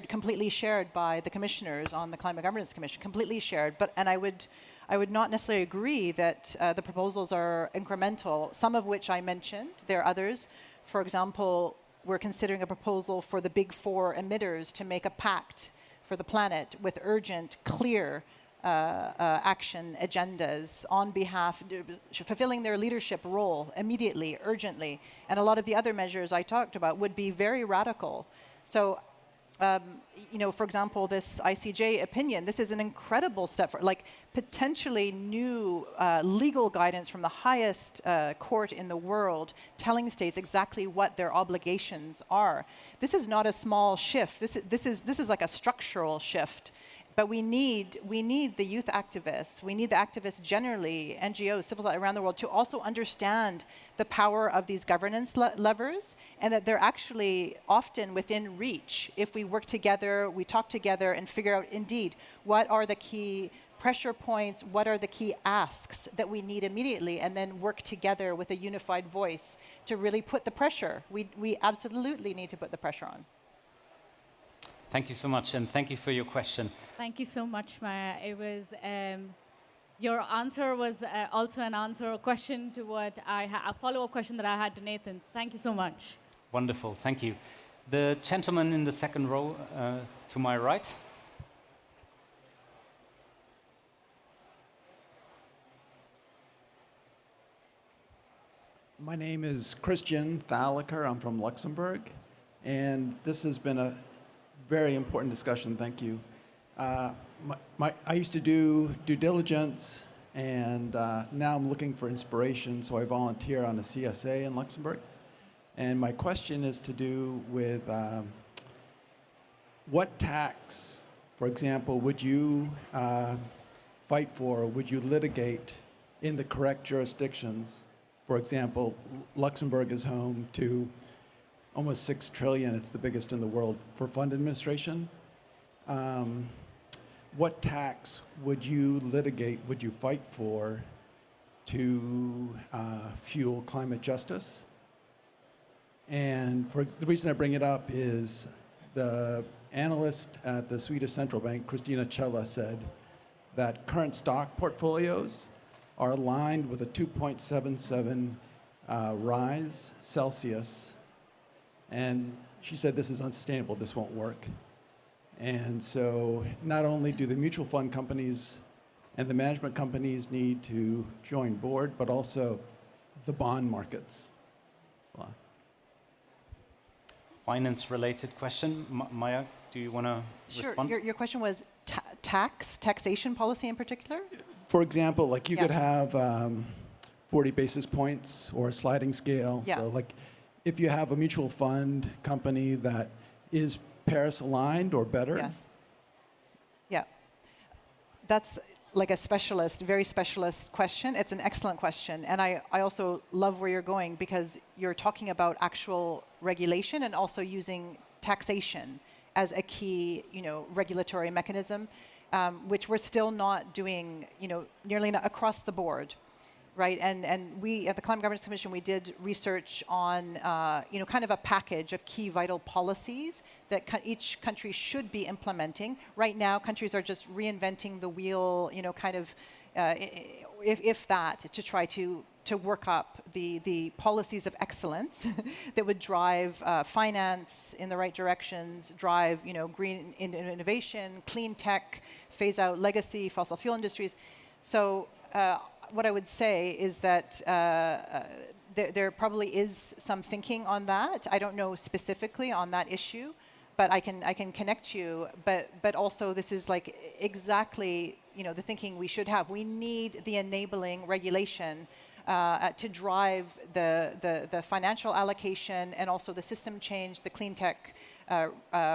completely shared by the commissioners on the Climate Governance Commission, completely shared. And I would not necessarily agree that the proposals are incremental, some of which I mentioned. There are others. For example, we're considering a proposal for the big four emitters to make a pact for the planet with urgent, clear action agendas on behalf, fulfilling their leadership role immediately, urgently. And a lot of the other measures I talked about would be very radical. So, you know, for example, this ICJ opinion, this is an incredible step for, like, potentially new legal guidance from the highest court in the world, telling states exactly what their obligations are. This is not a small shift. This is like a structural shift But we need the youth activists, we need the activists generally, NGOs, civil society around the world, to also understand the power of these governance levers, and that they're actually often within reach if we work together, we talk together, and figure out indeed what are the key pressure points, what are the key asks that we need immediately, and then work together with a unified voice to really put the pressure. We absolutely need to put the pressure on. Thank you so much, and thank you for your question. Thank you so much, Maja. It was your answer was also an answer, a question to what a follow-up question that I had to Nathan's. Thank you so much. Wonderful, thank you. The gentleman in the second row to my right. My name is Christian Thalacker. I'm from Luxembourg, and this has been a very important discussion. Thank you. I used to do due diligence, and now I'm looking for inspiration, so I volunteer on a CSA in Luxembourg. And my question is to do with what tax, for example, would you fight for, or would you litigate in the correct jurisdictions? For example, Luxembourg is home to almost 6 trillion. It's the biggest in the world for fund administration. What tax would you litigate, would you fight for to fuel climate justice? And the reason I bring it up is the analyst at the Swedish Central Bank, Christina Cella, said that current stock portfolios are aligned with a 2.77 rise Celsius. And she said this is unsustainable, this won't work. And so not only do the mutual fund companies and the management companies need to join board, but also the bond markets. Finance-related question. Maja, do you want to respond? Sure. Your question was taxation policy in particular? For example, like you could have 40 basis points or a sliding scale. Yeah. So like if you have a mutual fund company that is Paris aligned or better. Yes. Yeah. That's like a specialist, very specialist question. It's an excellent question. And I also love where you're going, because you're talking about actual regulation and also using taxation as a key, regulatory mechanism, which we're still not doing, nearly not across the board, right? And we at the Climate Governance Commission, we did research on, kind of a package of key vital policies that each country should be implementing. Right now, countries are just reinventing the wheel, if that, to try to work up the policies of excellence that would drive finance in the right directions, drive green innovation, clean tech, phase out legacy fossil fuel industries. So what I would say is that there probably is some thinking on that. I don't know specifically on that issue, but I can connect you. But also this is like exactly the thinking we should have. We need the enabling regulation to drive the financial allocation and also the system change, the clean tech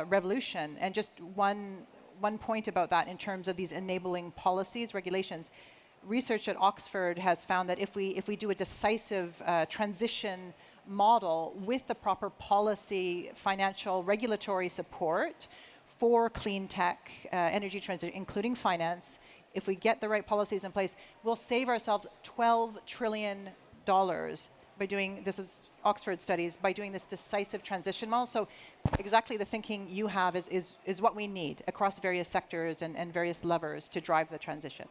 revolution. And just one point about that in terms of these enabling policies, regulations. Research at Oxford has found that if we do a decisive transition model with the proper policy, financial, regulatory support for clean tech, energy transition, including finance, if we get the right policies in place, we'll save ourselves $12 trillion by doing, this is Oxford studies, by doing this decisive transition model. So exactly the thinking you have is what we need across various sectors and various levers to drive the transition.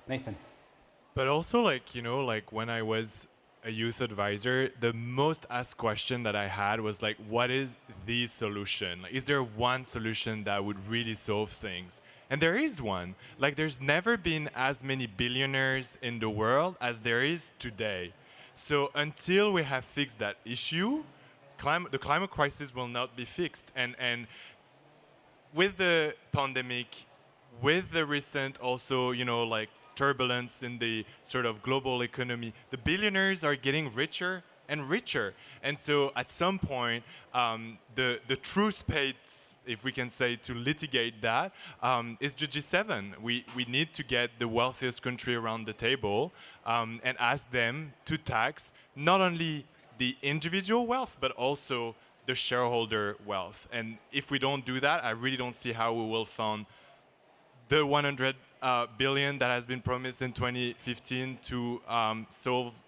Nathan. But also, like when I was a youth advisor, the most asked question that I had was like, what is the solution? Like, is there one solution that would really solve things? And there is one. Like, there's never been as many billionaires in the world as there is today. So until we have fixed that issue, the climate crisis will not be fixed. And with the pandemic, with the recent also, turbulence in the sort of global economy, the billionaires are getting richer and richer. And so at some point, the true space, if we can say, to litigate that is the G7. We need to get the wealthiest country around the table and ask them to tax not only the individual wealth, but also the shareholder wealth. And if we don't do that, I really don't see how we will fund the 100 billion that has been promised in 2015 to solve,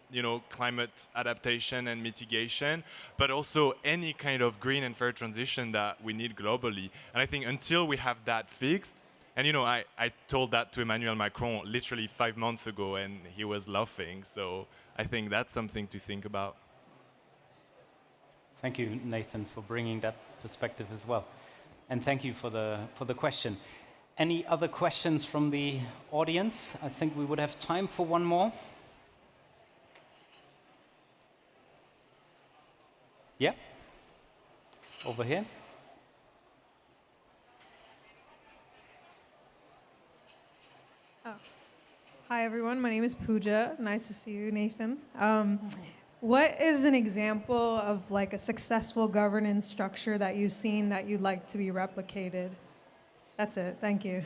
climate adaptation and mitigation, but also any kind of green and fair transition that we need globally. And I think until we have that fixed, and I told that to Emmanuel Macron literally 5 months ago, and he was laughing. So I think that's something to think about. Thank you, Nathan, for bringing that perspective as well. And thank you for the question. Any other questions from the audience? I think we would have time for one more. Yeah? Over here. Oh. Hi, everyone. My name is Pooja. Nice to see you, Nathan. What is an example of like a successful governance structure that you've seen that you'd like to be replicated? That's it. Thank you.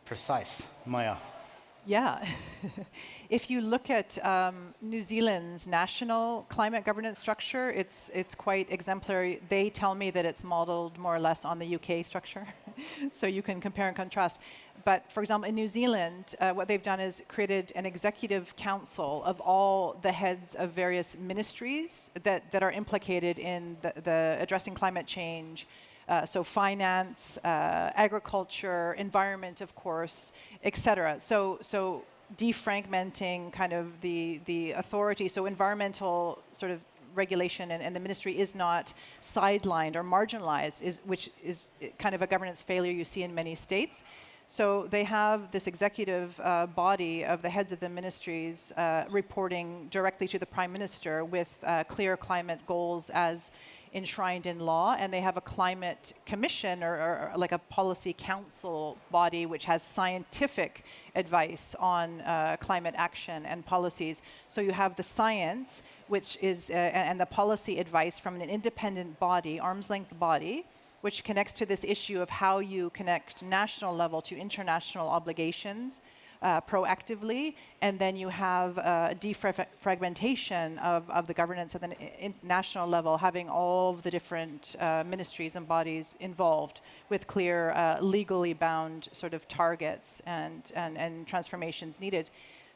Precise. Maja. Yeah. If you look at New Zealand's national climate governance structure, it's quite exemplary. They tell me that it's modeled more or less on the UK structure. So you can compare and contrast. But for example, in New Zealand, what they've done is created an executive council of all the heads of various ministries that are implicated in the addressing climate change. So finance, agriculture, environment, of course, etc. So defragmenting kind of the authority. So environmental sort of regulation and the ministry is not sidelined or marginalized, which is kind of a governance failure you see in many states. So they have this executive body of the heads of the ministries reporting directly to the Prime Minister with clear climate goals as enshrined in law, and they have a climate commission or like a policy council body which has scientific advice on climate action and policies. So you have the science, which is and the policy advice from an independent body, arm's length body, which connects to this issue of how you connect national level to international obligations proactively, and then you have defragmentation of the governance at the national level, having all of the different ministries and bodies involved with clear legally bound sort of targets and transformations needed.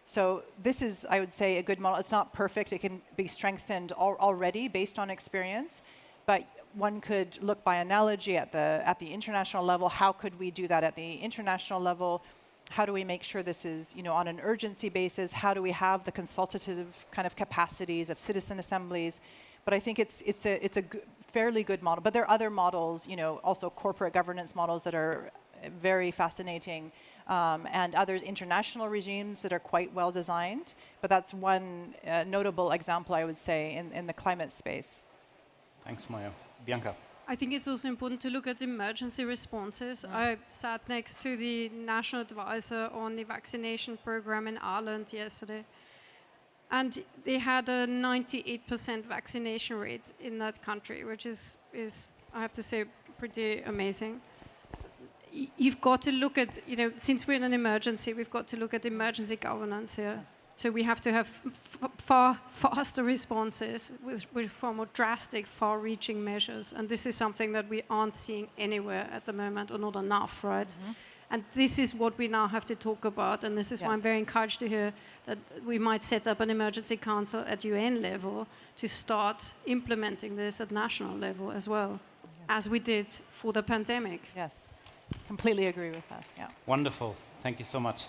So this is, I would say, a good model. It's not perfect. It can be strengthened already based on experience, but one could look by analogy at the international level. How could we do that at the international level? How do we make sure this is, on an urgency basis? How do we have the consultative kind of capacities of citizen assemblies? But I think it's a fairly good model. But there are other models, also corporate governance models that are very fascinating, and other international regimes that are quite well designed. But that's one notable example, I would say, in the climate space. Thanks, Maja. Bianca. I think it's also important to look at emergency responses. I sat next to the national advisor on the vaccination program in Ireland yesterday, and they had a 98% vaccination rate in that country, which is I have to say, pretty amazing. You've got to look at, since we're in an emergency, we've got to look at emergency governance here. Yes. So we have to have far faster responses with far more drastic, far-reaching measures. And this is something that we aren't seeing anywhere at the moment, or not enough, right? Mm-hmm. And this is what we now have to talk about. And this is why I'm very encouraged to hear that we might set up an emergency council at UN level to start implementing this at national level as well, as we did for the pandemic. Yes, completely agree with that. Yeah. Wonderful. Thank you so much.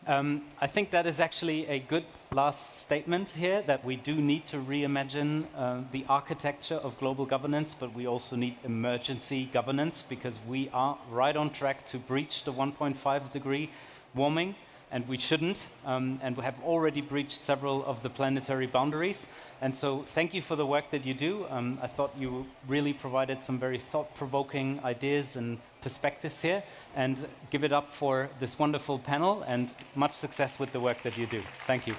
I think that is actually a good last statement here, that we do need to reimagine the architecture of global governance, but we also need emergency governance, because we are right on track to breach the 1.5 degree warming, and we shouldn't, and we have already breached several of the planetary boundaries. And so thank you for the work that you do. I thought you really provided some very thought-provoking ideas and perspectives here, and give it up for this wonderful panel, and much success with the work that you do. Thank you.